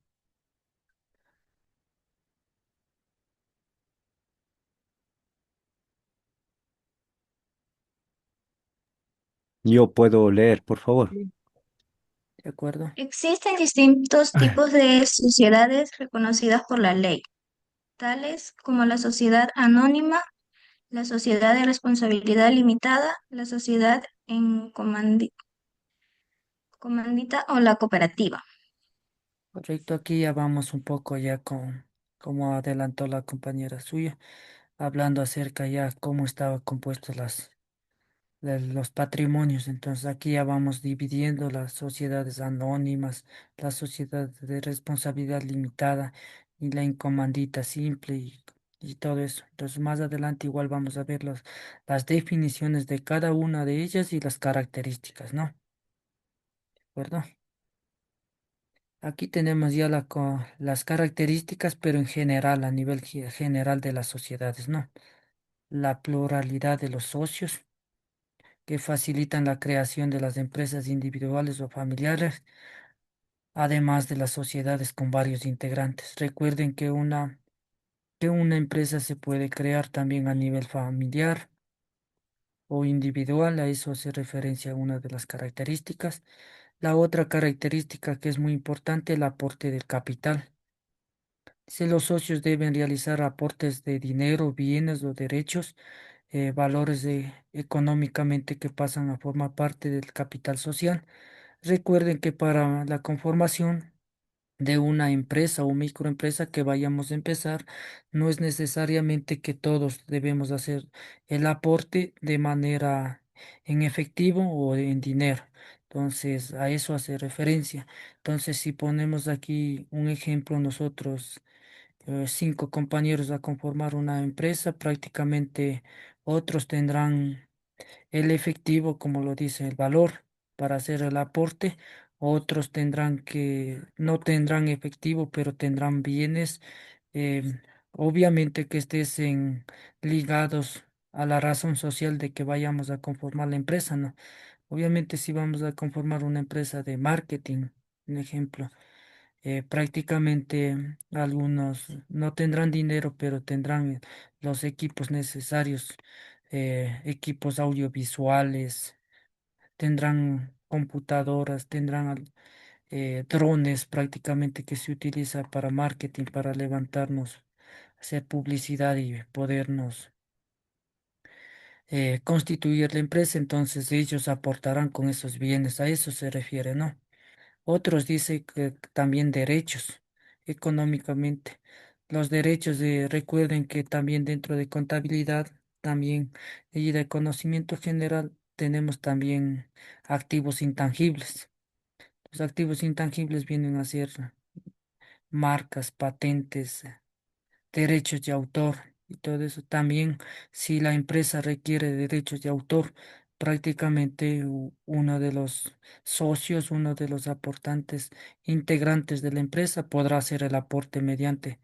Yo puedo leer, por favor. Sí. ¿De acuerdo? Existen distintos tipos de sociedades reconocidas por la ley, tales como la sociedad anónima, la sociedad de responsabilidad limitada, la sociedad en comandita o la cooperativa. Correcto, aquí ya vamos un poco ya con, como adelantó la compañera suya, hablando acerca ya cómo estaban compuestos los patrimonios. Entonces aquí ya vamos dividiendo las sociedades anónimas, la sociedad de responsabilidad limitada y la incomandita simple. y todo eso. Entonces, más adelante igual vamos a ver las definiciones de cada una de ellas y las características, ¿no? ¿De acuerdo? Aquí tenemos ya las características, pero en general, a nivel general de las sociedades, ¿no? La pluralidad de los socios que facilitan la creación de las empresas individuales o familiares, además de las sociedades con varios integrantes. Recuerden que una empresa se puede crear también a nivel familiar o individual, a eso hace referencia una de las características. La otra característica que es muy importante, el aporte del capital. Si los socios deben realizar aportes de dinero, bienes o derechos, valores económicamente que pasan a formar parte del capital social. Recuerden que para la conformación de una empresa o microempresa que vayamos a empezar, no es necesariamente que todos debemos hacer el aporte de manera en efectivo o en dinero. Entonces, a eso hace referencia. Entonces, si ponemos aquí un ejemplo, nosotros, cinco compañeros a conformar una empresa, prácticamente otros tendrán el efectivo, como lo dice el valor, para hacer el aporte. Otros no tendrán efectivo, pero tendrán bienes, obviamente que ligados a la razón social de que vayamos a conformar la empresa, ¿no? Obviamente si vamos a conformar una empresa de marketing, un ejemplo, prácticamente algunos no tendrán dinero, pero tendrán los equipos necesarios, equipos audiovisuales, tendrán computadoras, tendrán drones prácticamente que se utiliza para marketing, para levantarnos, hacer publicidad y podernos constituir la empresa. Entonces ellos aportarán con esos bienes, a eso se refiere, ¿no? Otros dicen que también derechos económicamente. Los derechos recuerden que también dentro de contabilidad, también y de conocimiento general, tenemos también activos intangibles. Los activos intangibles vienen a ser marcas, patentes, derechos de autor y todo eso. También, si la empresa requiere derechos de autor, prácticamente uno de los socios, uno de los aportantes integrantes de la empresa podrá hacer el aporte mediante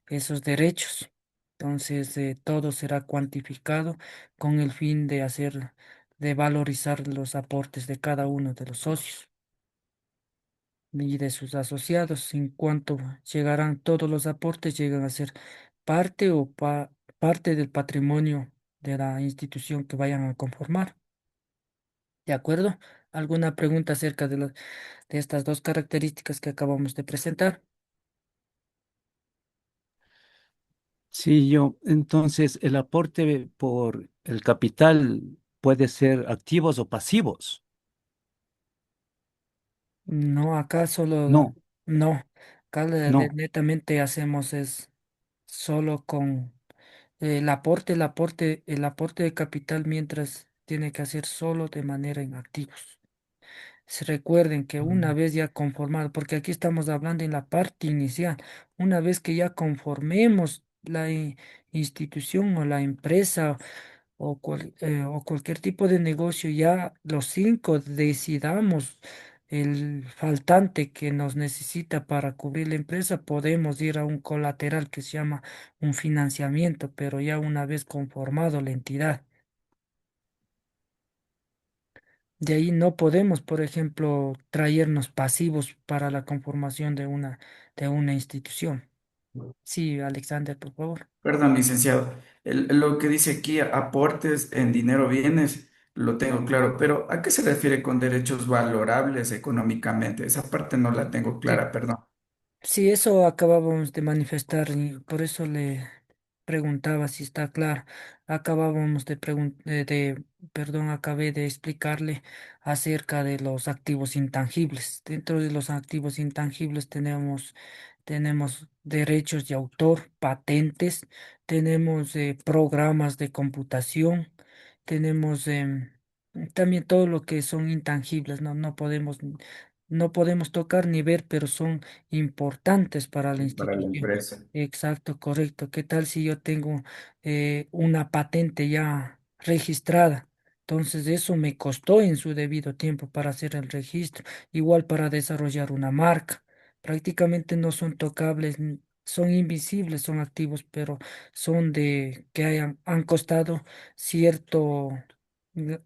esos derechos. Entonces, todo será cuantificado con el fin de valorizar los aportes de cada uno de los socios y de sus asociados. En cuanto llegarán todos los aportes, llegan a ser parte del patrimonio de la institución que vayan a conformar. ¿De acuerdo? ¿Alguna pregunta acerca de estas dos características que acabamos de presentar? Sí, entonces, el aporte por el capital puede ser activos o pasivos. No, acá solo, No, no, acá no. netamente hacemos es solo con el aporte de capital mientras tiene que hacer solo de manera en activos. Recuerden que una vez ya conformado, porque aquí estamos hablando en la parte inicial, una vez que ya conformemos la institución o la empresa o cualquier tipo de negocio, ya los cinco decidamos el faltante que nos necesita para cubrir la empresa, podemos ir a un colateral que se llama un financiamiento, pero ya una vez conformado la entidad. De ahí no podemos, por ejemplo, traernos pasivos para la conformación de una institución. Sí, Alexander, por favor. Perdón, licenciado. Lo que dice aquí, aportes en dinero, bienes, lo tengo claro, pero ¿a qué se refiere con derechos valorables económicamente? Esa parte no la tengo Sí, clara, perdón. sí, eso acabábamos de manifestar y por eso le preguntaba si está claro. Acabábamos perdón, acabé de explicarle acerca de los activos intangibles. Dentro de los activos intangibles tenemos derechos de autor, patentes, tenemos programas de computación, tenemos también todo lo que son intangibles, no podemos no podemos tocar ni ver, pero son importantes para la para la institución. empresa. Exacto, correcto. ¿Qué tal si yo tengo una patente ya registrada? Entonces eso me costó en su debido tiempo para hacer el registro, igual para desarrollar una marca. Prácticamente no son tocables, son invisibles, son activos, pero son de que han costado cierto,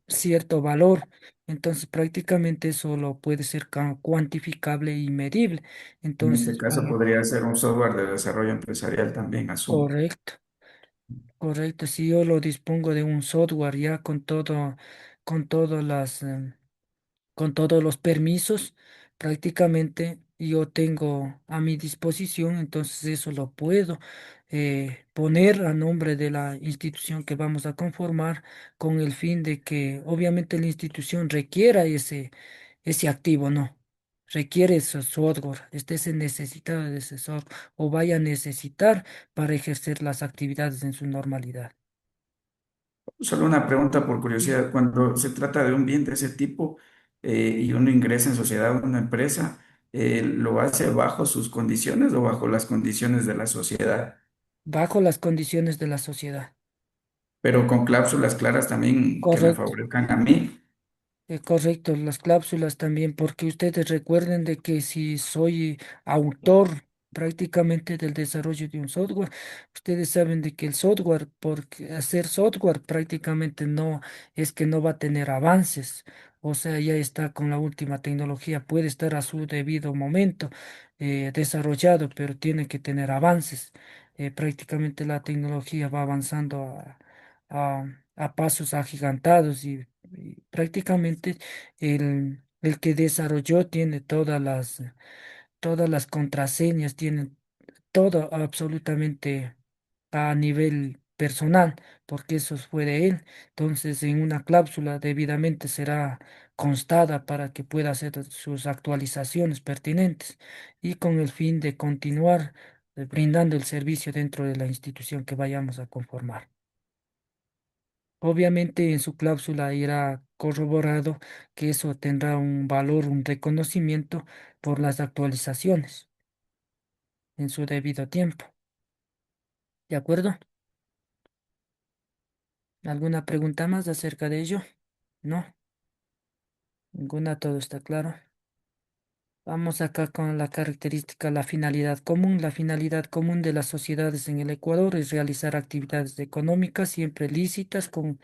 cierto valor. Entonces prácticamente eso lo puede ser cuantificable y medible. En este Entonces, caso podría ser un software de desarrollo empresarial también, asumo. correcto. Correcto, si yo lo dispongo de un software ya con todo, con todas las, con todos los permisos, prácticamente yo tengo a mi disposición, entonces eso lo puedo poner a nombre de la institución que vamos a conformar con el fin de que obviamente la institución requiera ese activo, ¿no? Requiere ese software, esté necesitado de ese software o vaya a necesitar para ejercer las actividades en su normalidad. Solo una pregunta por curiosidad. Cuando se trata de un bien de ese tipo y uno ingresa en sociedad a una empresa, ¿lo hace bajo sus condiciones o bajo las condiciones de la sociedad? Bajo las condiciones de la sociedad. Pero con cláusulas claras también que me Correcto. favorezcan a mí. Correcto, las cláusulas también, porque ustedes recuerden de que si soy autor prácticamente del desarrollo de un software, ustedes saben de que el software, porque hacer software prácticamente no es que no va a tener avances, o sea, ya está con la última tecnología, puede estar a su debido momento desarrollado, pero tiene que tener avances. Prácticamente la tecnología va avanzando a, a pasos agigantados y prácticamente el que desarrolló tiene todas las contraseñas, tiene todo absolutamente a nivel personal, porque eso fue de él. Entonces, en una cláusula debidamente será constada para que pueda hacer sus actualizaciones pertinentes y con el fin de continuar brindando el servicio dentro de la institución que vayamos a conformar. Obviamente en su cláusula irá corroborado que eso tendrá un valor, un reconocimiento por las actualizaciones en su debido tiempo. ¿De acuerdo? ¿Alguna pregunta más acerca de ello? No, ninguna, todo está claro. Vamos acá con la característica, la finalidad común. La finalidad común de las sociedades en el Ecuador es realizar actividades económicas siempre lícitas con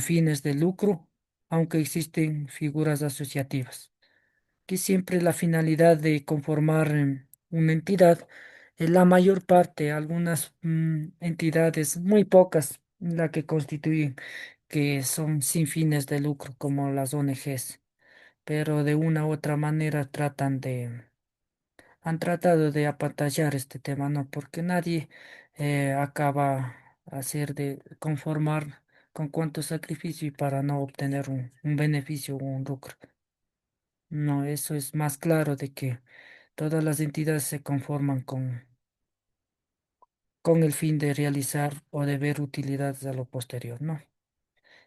fines de lucro, aunque existen figuras asociativas. Que siempre la finalidad de conformar una entidad, la mayor parte, algunas entidades, muy pocas, la que constituyen, que son sin fines de lucro, como las ONGs, pero de una u otra manera han tratado de apantallar este tema, ¿no? Porque nadie acaba hacer de conformar con cuánto sacrificio y para no obtener un beneficio o un lucro. No, eso es más claro de que todas las entidades se conforman con el fin de realizar o de ver utilidades a lo posterior, ¿no?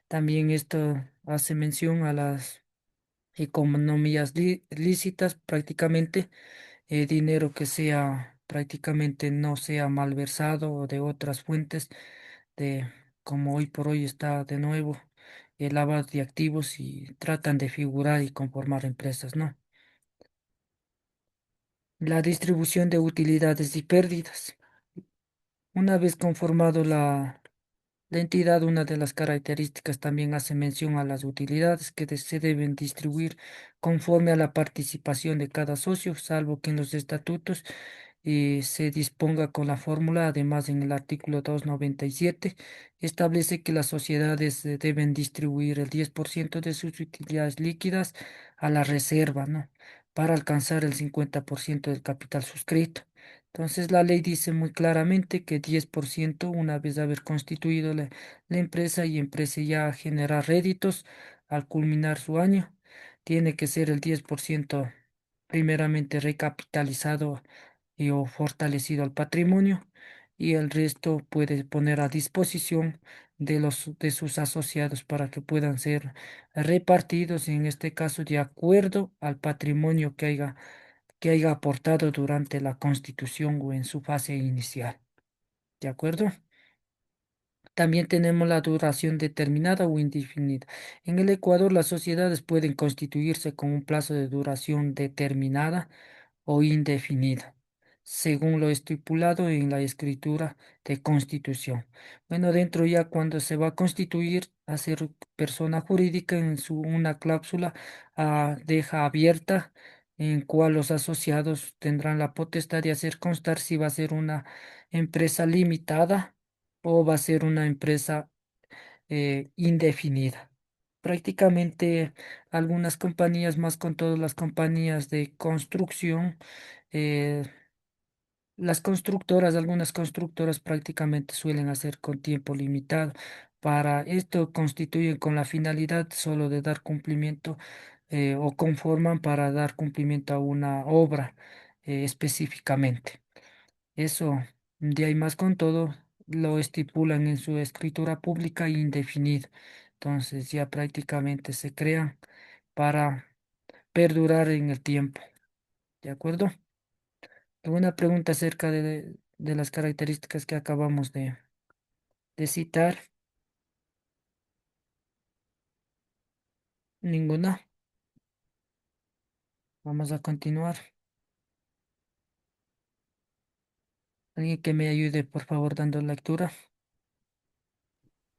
También esto hace mención a las economías lícitas, prácticamente dinero que sea prácticamente no sea malversado o de otras fuentes de como hoy por hoy está de nuevo el lavado de activos y tratan de figurar y conformar empresas, ¿no? La distribución de utilidades y pérdidas. Una vez conformado la entidad, una de las características también hace mención a las utilidades que se deben distribuir conforme a la participación de cada socio, salvo que en los estatutos se disponga con la fórmula. Además, en el artículo 297 establece que las sociedades deben distribuir el 10% de sus utilidades líquidas a la reserva, ¿no? Para alcanzar el 50% del capital suscrito. Entonces la ley dice muy claramente que 10% una vez haber constituido la empresa y empresa ya genera réditos al culminar su año, tiene que ser el 10% primeramente recapitalizado y o fortalecido al patrimonio y el resto puede poner a disposición de sus asociados para que puedan ser repartidos, en este caso de acuerdo al patrimonio que haya aportado durante la constitución o en su fase inicial. ¿De acuerdo? También tenemos la duración determinada o indefinida. En el Ecuador, las sociedades pueden constituirse con un plazo de duración determinada o indefinida, según lo estipulado en la escritura de constitución. Bueno, dentro ya cuando se va a constituir, a ser persona jurídica, en una cláusula deja abierta en cual los asociados tendrán la potestad de hacer constar si va a ser una empresa limitada o va a ser una empresa indefinida. Prácticamente algunas compañías, más con todas las compañías de construcción, eh, algunas constructoras prácticamente suelen hacer con tiempo limitado. Para esto constituyen con la finalidad solo de dar cumplimiento o conforman para dar cumplimiento a una obra específicamente. Eso, de ahí más con todo, lo estipulan en su escritura pública indefinida. Entonces ya prácticamente se crean para perdurar en el tiempo. ¿De acuerdo? ¿Alguna pregunta acerca de las características que acabamos de citar? Ninguna. Vamos a continuar. Alguien que me ayude, por favor, dando lectura.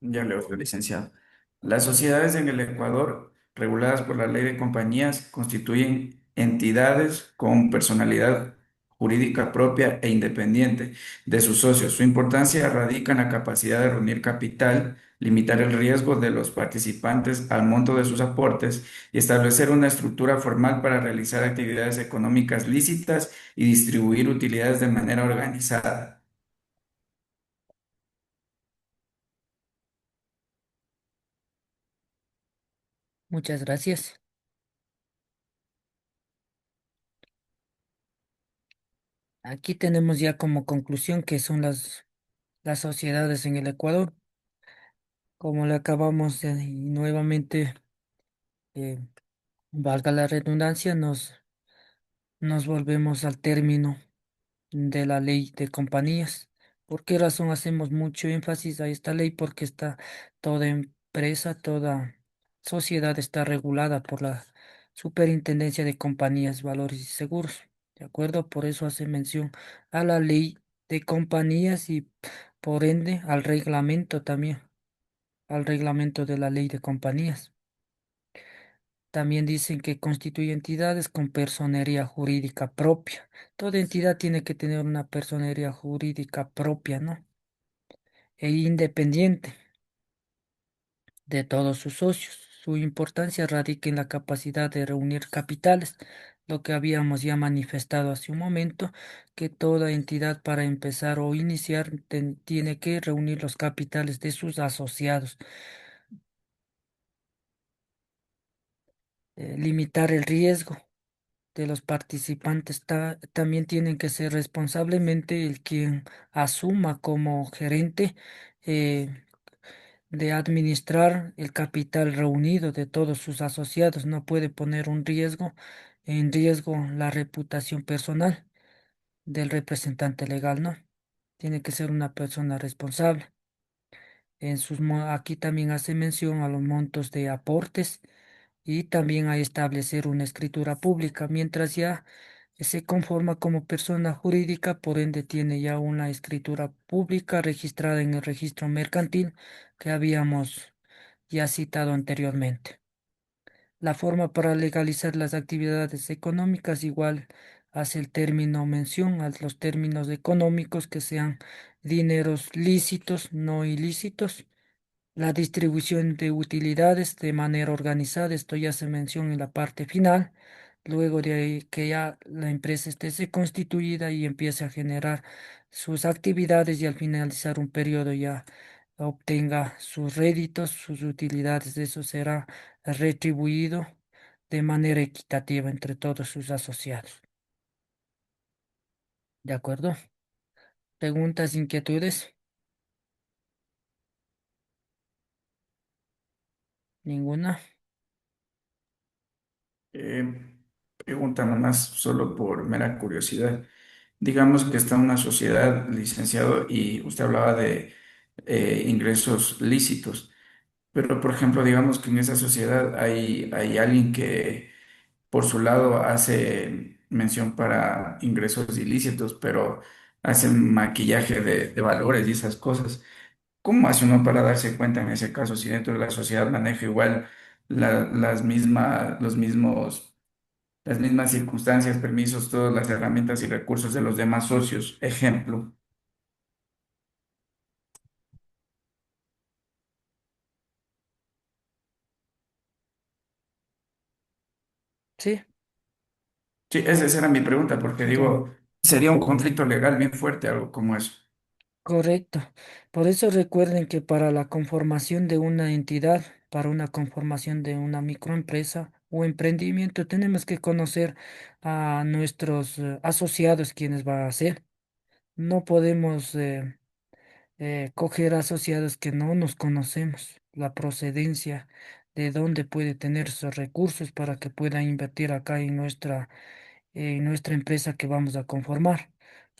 Ya leo, licenciado. Las sociedades en el Ecuador, reguladas por la ley de compañías, constituyen entidades con personalidad jurídica propia e independiente de sus socios. Su importancia radica en la capacidad de reunir capital, limitar el riesgo de los participantes al monto de sus aportes y establecer una estructura formal para realizar actividades económicas lícitas y distribuir utilidades de manera organizada. Muchas gracias. Aquí tenemos ya como conclusión que son las sociedades en el Ecuador. Como le acabamos de, y nuevamente, eh, valga la redundancia, nos volvemos al término de la ley de compañías. ¿Por qué razón hacemos mucho énfasis a esta ley? Porque toda empresa, toda sociedad está regulada por la Superintendencia de Compañías, Valores y Seguros. ¿De acuerdo? Por eso hace mención a la ley de compañías y por ende al reglamento también, al reglamento de la ley de compañías. También dicen que constituye entidades con personería jurídica propia. Toda entidad tiene que tener una personería jurídica propia, ¿no? E independiente de todos sus socios. Su importancia radica en la capacidad de reunir capitales, lo que habíamos ya manifestado hace un momento, que toda entidad para empezar o iniciar tiene que reunir los capitales de sus asociados. Limitar el riesgo de los participantes también tienen que ser responsablemente el quien asuma como gerente eh, de administrar el capital reunido de todos sus asociados. No puede poner en riesgo la reputación personal del representante legal, ¿no? Tiene que ser una persona responsable. Aquí también hace mención a los montos de aportes y también a establecer una escritura pública, mientras ya se conforma como persona jurídica, por ende tiene ya una escritura pública registrada en el registro mercantil que habíamos ya citado anteriormente. La forma para legalizar las actividades económicas igual hace el término mención a los términos económicos que sean dineros lícitos, no ilícitos, la distribución de utilidades de manera organizada, esto ya se menciona en la parte final. Luego de ahí que ya la empresa esté constituida y empiece a generar sus actividades y al finalizar un periodo ya obtenga sus réditos, sus utilidades, eso será retribuido de manera equitativa entre todos sus asociados. ¿De acuerdo? ¿Preguntas, inquietudes? ¿Ninguna? Eh, Pregunta nomás, solo por mera curiosidad. Digamos que está una sociedad, licenciado, y usted hablaba de ingresos lícitos, pero por ejemplo, digamos que en esa sociedad hay alguien que por su lado hace mención para ingresos ilícitos, pero hace maquillaje de valores y esas cosas. ¿Cómo hace uno para darse cuenta en ese caso si dentro de la sociedad maneja igual las mismas circunstancias, permisos, todas las herramientas y recursos de los demás socios? Ejemplo. Sí, Sí, esa era mi pregunta, porque ya. digo, sería un conflicto legal bien fuerte, algo como eso. Correcto. Por eso recuerden que para la conformación de una entidad, para una conformación de una microempresa o emprendimiento, tenemos que conocer a nuestros asociados, quienes va a ser. No podemos coger asociados que no nos conocemos, la procedencia, de dónde puede tener esos recursos para que pueda invertir acá en nuestra empresa que vamos a conformar.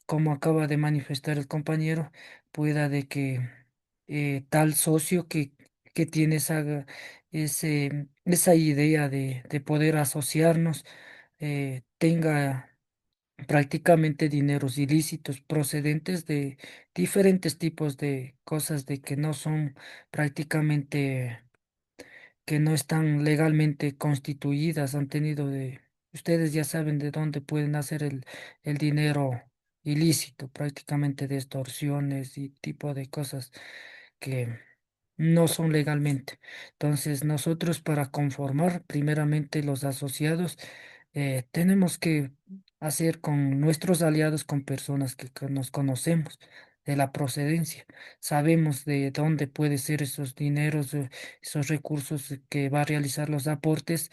Como acaba de manifestar el compañero, pueda de que tal socio que tiene esa idea de poder asociarnos tenga prácticamente dineros ilícitos procedentes de diferentes tipos de cosas de que no son prácticamente, que no están legalmente constituidas, han tenido ustedes ya saben de dónde pueden hacer el dinero ilícito, prácticamente de extorsiones y tipo de cosas que no son legalmente. Entonces, nosotros para conformar primeramente los asociados, tenemos que hacer con nuestros aliados, con personas que nos conocemos de la procedencia. Sabemos de dónde puede ser esos dineros, esos recursos que va a realizar los aportes,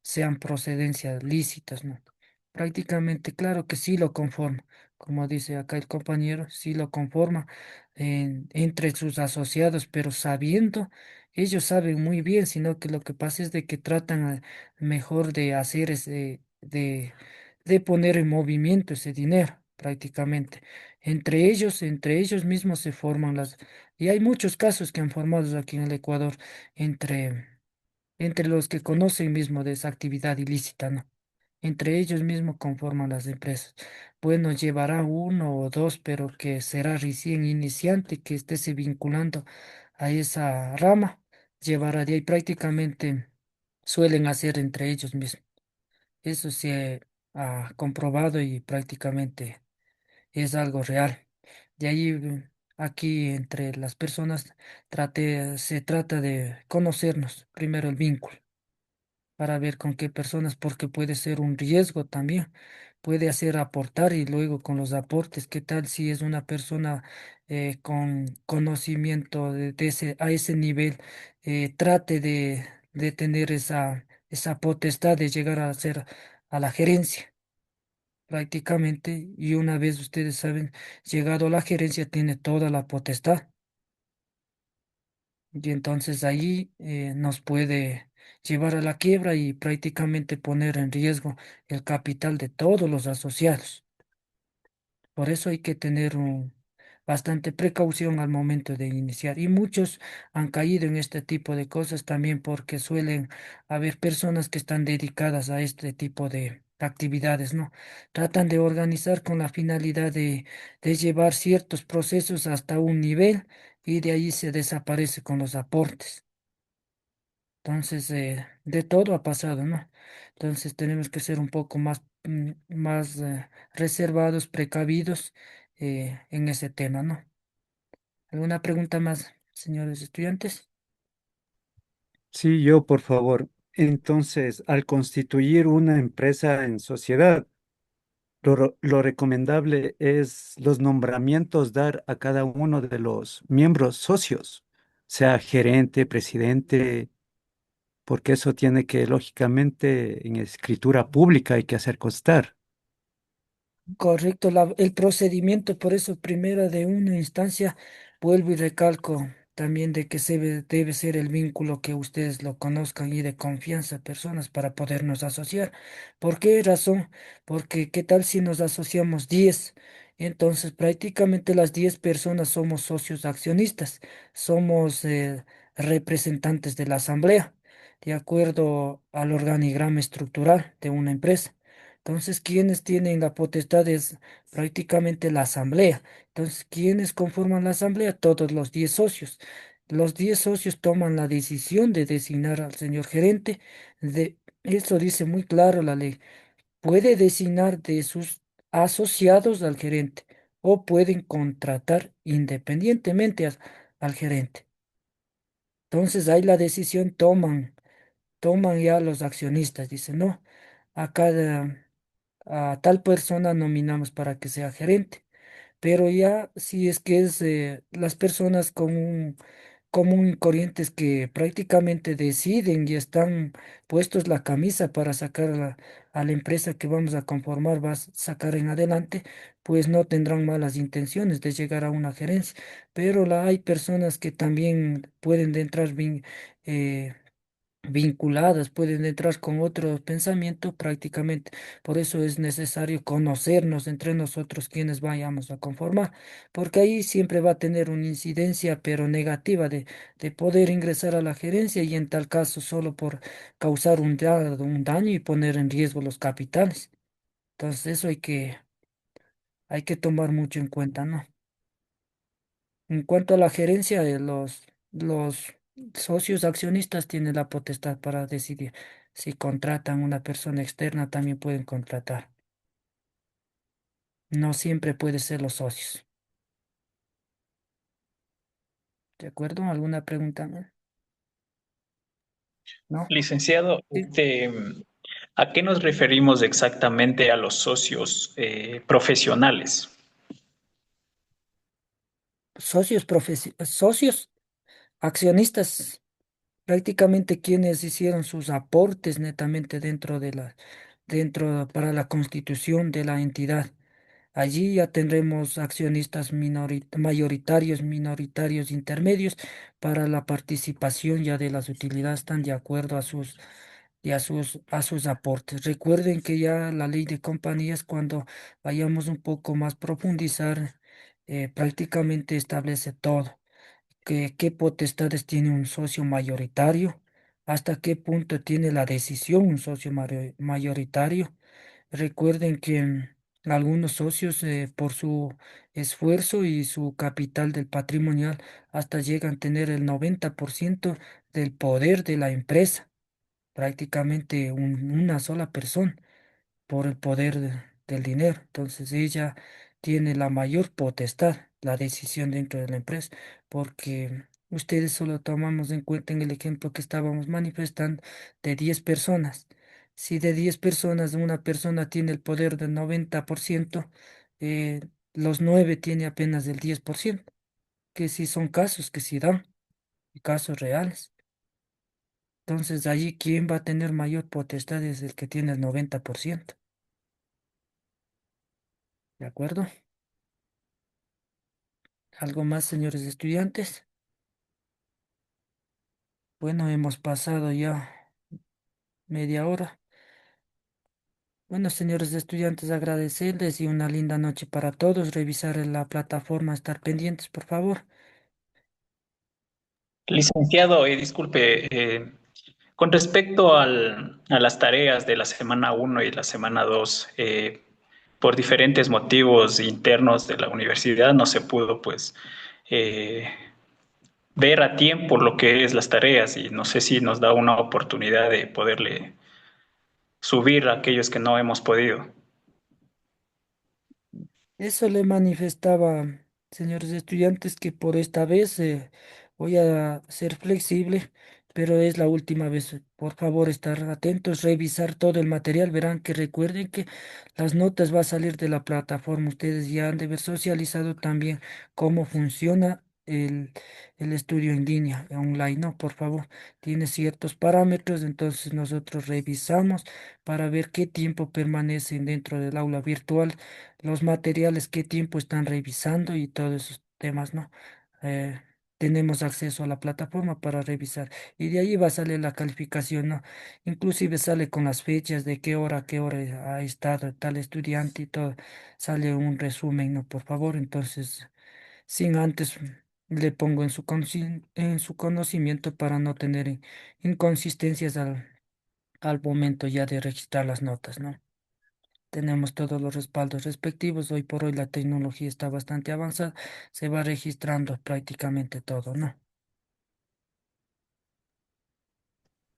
sean procedencias lícitas, ¿no? Prácticamente, claro que sí lo conforma, como dice acá el compañero, sí lo conforma entre sus asociados, pero sabiendo, ellos saben muy bien, sino que lo que pasa es de que tratan mejor de hacer de poner en movimiento ese dinero, prácticamente. Entre ellos mismos se forman y hay muchos casos que han formado aquí en el Ecuador, entre, entre los que conocen mismo de esa actividad ilícita, ¿no? Entre ellos mismos conforman las empresas. Bueno, llevará uno o dos, pero que será recién iniciante, que esté se vinculando a esa rama, llevará de ahí prácticamente, suelen hacer entre ellos mismos. Eso se ha comprobado y prácticamente es algo real. De ahí, aquí entre las personas, se trata de conocernos, primero el vínculo para ver con qué personas, porque puede ser un riesgo también. Puede hacer aportar y luego con los aportes, ¿qué tal si es una persona con conocimiento a ese nivel, trate de tener esa potestad de llegar a ser a la gerencia prácticamente? Y una vez ustedes saben, llegado a la gerencia tiene toda la potestad. Y entonces ahí nos puede llevar a la quiebra y prácticamente poner en riesgo el capital de todos los asociados. Por eso hay que tener bastante precaución al momento de iniciar. Y muchos han caído en este tipo de cosas también porque suelen haber personas que están dedicadas a este tipo de actividades, ¿no? Tratan de organizar con la finalidad de llevar ciertos procesos hasta un nivel y de ahí se desaparece con los aportes. Entonces, de todo ha pasado, ¿no? Entonces tenemos que ser un poco más reservados, precavidos en ese tema, ¿no? ¿Alguna pregunta más, señores estudiantes? Sí, yo, por favor. Entonces, al constituir una empresa en sociedad, lo recomendable es los nombramientos dar a cada uno de los miembros socios, sea gerente, presidente, porque eso tiene que, lógicamente, en escritura pública hay que hacer constar. Correcto, el procedimiento, por eso, primera de una instancia, vuelvo y recalco también de que debe ser el vínculo que ustedes lo conozcan y de confianza, personas, para podernos asociar. ¿Por qué razón? Porque ¿qué tal si nos asociamos 10? Entonces, prácticamente las 10 personas somos socios accionistas, somos representantes de la asamblea, de acuerdo al organigrama estructural de una empresa. Entonces, ¿quiénes tienen la potestad? Es prácticamente la asamblea. Entonces, ¿quiénes conforman la asamblea? Todos los 10 socios. Los 10 socios toman la decisión de designar al señor gerente. Eso dice muy claro la ley. Puede designar de sus asociados al gerente o pueden contratar independientemente al gerente. Entonces, ahí la decisión toman ya los accionistas. Dicen, no, a tal persona nominamos para que sea gerente. Pero ya si es que es las personas común y corrientes que prácticamente deciden y están puestos la camisa para sacar a la empresa que vamos a conformar, va a sacar en adelante, pues no tendrán malas intenciones de llegar a una gerencia. Pero hay personas que también pueden entrar bien, vinculadas, pueden entrar con otro pensamiento prácticamente. Por eso es necesario conocernos entre nosotros quienes vayamos a conformar, porque ahí siempre va a tener una incidencia, pero negativa, de poder ingresar a la gerencia y en tal caso solo por causar un daño y poner en riesgo los capitales. Entonces eso hay que tomar mucho en cuenta, ¿no? En cuanto a la gerencia, los socios accionistas tienen la potestad para decidir si contratan una persona externa, también pueden contratar. No siempre puede ser los socios. ¿De acuerdo? ¿Alguna pregunta más? ¿No? Licenciado, Sí. ¿a qué nos referimos exactamente a los socios profesionales? Socios accionistas, prácticamente quienes hicieron sus aportes netamente dentro para la constitución de la entidad. Allí ya tendremos accionistas mayoritarios, minoritarios, intermedios para la participación ya de las utilidades, están de acuerdo a sus aportes. Recuerden que ya la ley de compañías, cuando vayamos un poco más profundizar, prácticamente establece todo, que qué potestades tiene un socio mayoritario, hasta qué punto tiene la decisión un socio mayoritario. Recuerden que algunos socios, por su esfuerzo y su capital del patrimonial, hasta llegan a tener el 90% del poder de la empresa, prácticamente una sola persona por el poder del dinero. Entonces ella tiene la mayor potestad, la decisión dentro de la empresa, porque ustedes solo tomamos en cuenta en el ejemplo que estábamos manifestando de 10 personas. Si de 10 personas una persona tiene el poder del 90%, eh, los 9 tiene apenas el 10%, que sí son casos que sí dan, y casos reales. Entonces allí, ¿quién va a tener mayor potestad? Es el que tiene el 90%. ¿De acuerdo? ¿Algo más, señores estudiantes? Bueno, hemos pasado ya media hora. Bueno, señores estudiantes, agradecerles y una linda noche para todos. Revisar en la plataforma, estar pendientes, por favor. Licenciado, disculpe, con respecto a las tareas de la semana uno y la semana 2, por diferentes motivos internos de la universidad no se pudo pues eh, ver a tiempo lo que es las tareas y no sé si nos da una oportunidad de poderle subir a aquellos que no hemos podido. Eso le manifestaba, señores estudiantes, que por esta vez voy a ser flexible, pero es la última vez. Por favor, estar atentos, revisar todo el material. Verán que recuerden que las notas va a salir de la plataforma. Ustedes ya han de haber socializado también cómo funciona el, el estudio en línea, online, no, por favor, tiene ciertos parámetros, entonces nosotros revisamos para ver qué tiempo permanecen dentro del aula virtual, los materiales, qué tiempo están revisando y todos esos temas, ¿no? Eh, Tenemos acceso a la plataforma para revisar y de ahí va a salir la calificación, ¿no? Inclusive sale con las fechas de qué hora ha estado tal estudiante y todo, sale un resumen, ¿no? Por favor, entonces, sin antes le pongo en en su conocimiento para no tener inconsistencias al momento ya de registrar las notas, ¿no? Tenemos todos los respaldos respectivos. Hoy por hoy la tecnología está bastante avanzada. Se va registrando prácticamente todo, ¿no?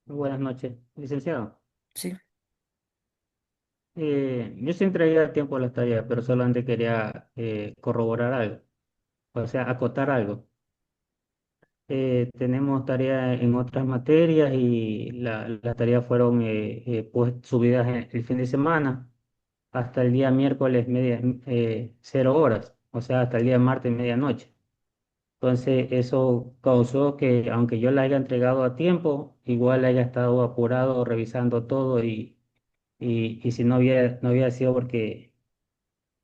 Muy buenas noches, licenciado. Sí. Yo sí entregué a tiempo las tareas, pero solamente quería corroborar algo, o sea, acotar algo. Tenemos tareas en otras materias y las tareas fueron pues, subidas el fin de semana hasta el día miércoles 0 horas, o sea, hasta el día martes medianoche. Entonces, eso causó que, aunque yo la haya entregado a tiempo, igual haya estado apurado revisando todo y si no había sido porque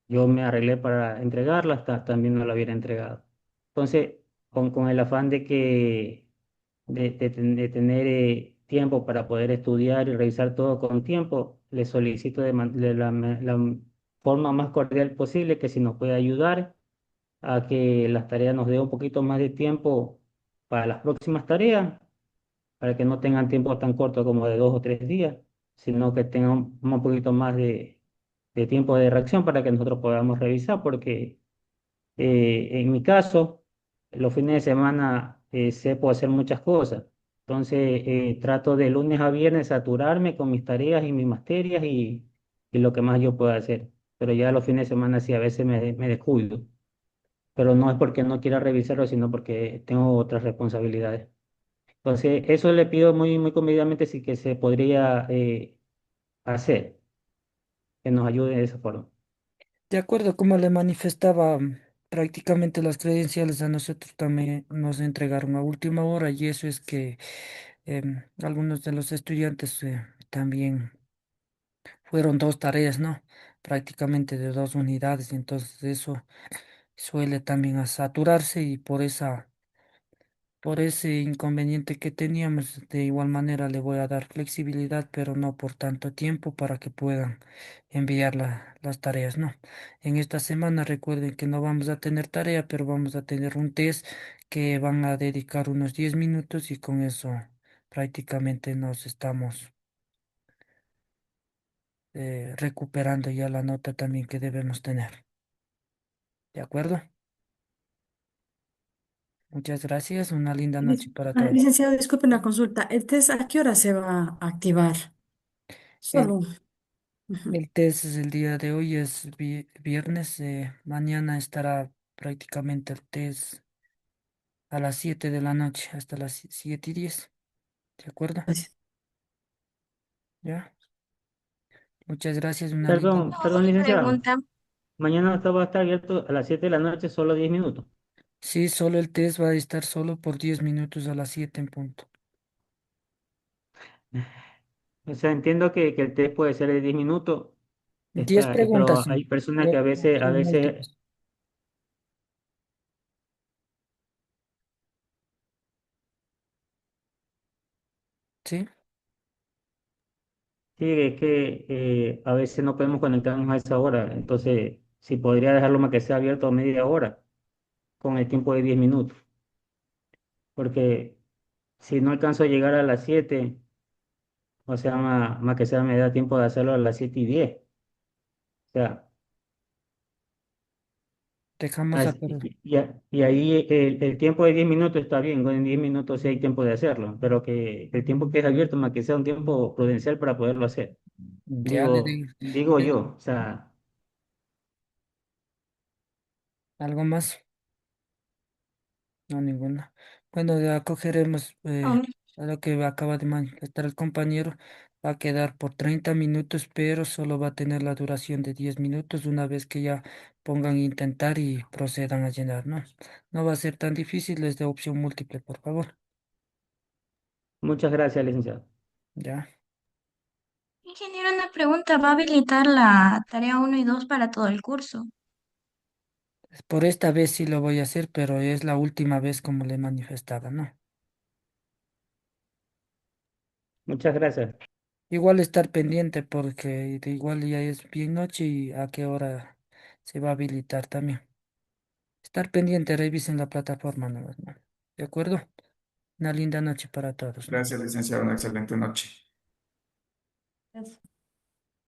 yo me arreglé para entregarla, hasta también no la hubiera entregado. Entonces, con el afán de que de tener tiempo para poder estudiar y revisar todo con tiempo, le solicito de la forma más cordial posible que si nos puede ayudar a que las tareas nos dé un poquito más de tiempo para las próximas tareas, para que no tengan tiempo tan corto como de 2 o 3 días, sino que tengan un poquito más de tiempo de reacción para que nosotros podamos revisar, porque en mi caso, los fines de semana puedo hacer muchas cosas. Entonces, trato de lunes a viernes saturarme con mis tareas y mis materias y lo que más yo pueda hacer. Pero ya los fines de semana sí a veces me descuido. Pero no es porque no quiera revisarlo, sino porque tengo otras responsabilidades. Entonces, eso le pido muy, muy convenientemente si que se podría hacer, que nos ayude de esa forma. De acuerdo, como le manifestaba, prácticamente las credenciales a nosotros también nos entregaron a última hora y eso es que algunos de los estudiantes también fueron dos tareas, ¿no? Prácticamente de dos unidades, entonces eso suele también a saturarse y por ese inconveniente que teníamos, de igual manera le voy a dar flexibilidad, pero no por tanto tiempo para que puedan enviar las tareas, ¿no? En esta semana recuerden que no vamos a tener tarea, pero vamos a tener un test que van a dedicar unos 10 minutos y con eso prácticamente nos estamos recuperando ya la nota también que debemos tener. ¿De acuerdo? Muchas gracias. Una linda noche para todos. Licenciado, disculpe una consulta. ¿El test a qué hora se va a activar? El, Solo. Ujú. el test es el día de hoy, es viernes. Mañana estará prácticamente el test a las 7 de la noche, hasta las 7:10. ¿De acuerdo? Gracias. ¿Ya? Muchas gracias. Una linda Perdón, noche. perdón, licenciado. Pregunta. Mañana esto va a estar abierto a las 7 de la noche, solo 10 minutos. Sí, solo el test va a estar solo por 10 minutos a las 7 en punto. O sea, entiendo que el test puede ser de 10 minutos, 10 preguntas pero son, hay personas que pero a son veces múltiples. ¿Sí? sí, es que a veces no podemos conectarnos a esa hora. Entonces, si podría dejarlo más que sea abierto a media hora, con el tiempo de 10 minutos. Porque si no alcanzo a llegar a las 7, o sea, más que sea me da tiempo de hacerlo a las 7:10. O sea, Dejamos a perder. y ahí el tiempo de 10 minutos está bien, con 10 minutos sí hay tiempo de hacerlo, pero que el tiempo que es abierto, más que sea un tiempo prudencial para poderlo hacer. Ya le Digo le- yo, o sea, algo más. No, ninguna. Bueno, ya acogeremos Ah, a lo que acaba de manifestar el compañero. Va a quedar por 30 minutos, pero solo va a tener la duración de 10 minutos. Una vez que ya pongan intentar y procedan a llenar, ¿no? No va a ser tan difícil, es de opción múltiple, por favor. Muchas gracias, licenciado. Ya. Ingeniero, una pregunta, ¿va a habilitar la tarea uno y 2 para todo el curso? Por esta vez sí lo voy a hacer, pero es la última vez como le manifestaba, ¿no? Muchas gracias. Igual estar pendiente porque de igual ya es bien noche y a qué hora se va a habilitar también. Estar pendiente, revisen la plataforma, ¿no? ¿No? ¿De acuerdo? Una linda noche para todos, ¿no? Gracias, licenciado. Una excelente noche. Gracias.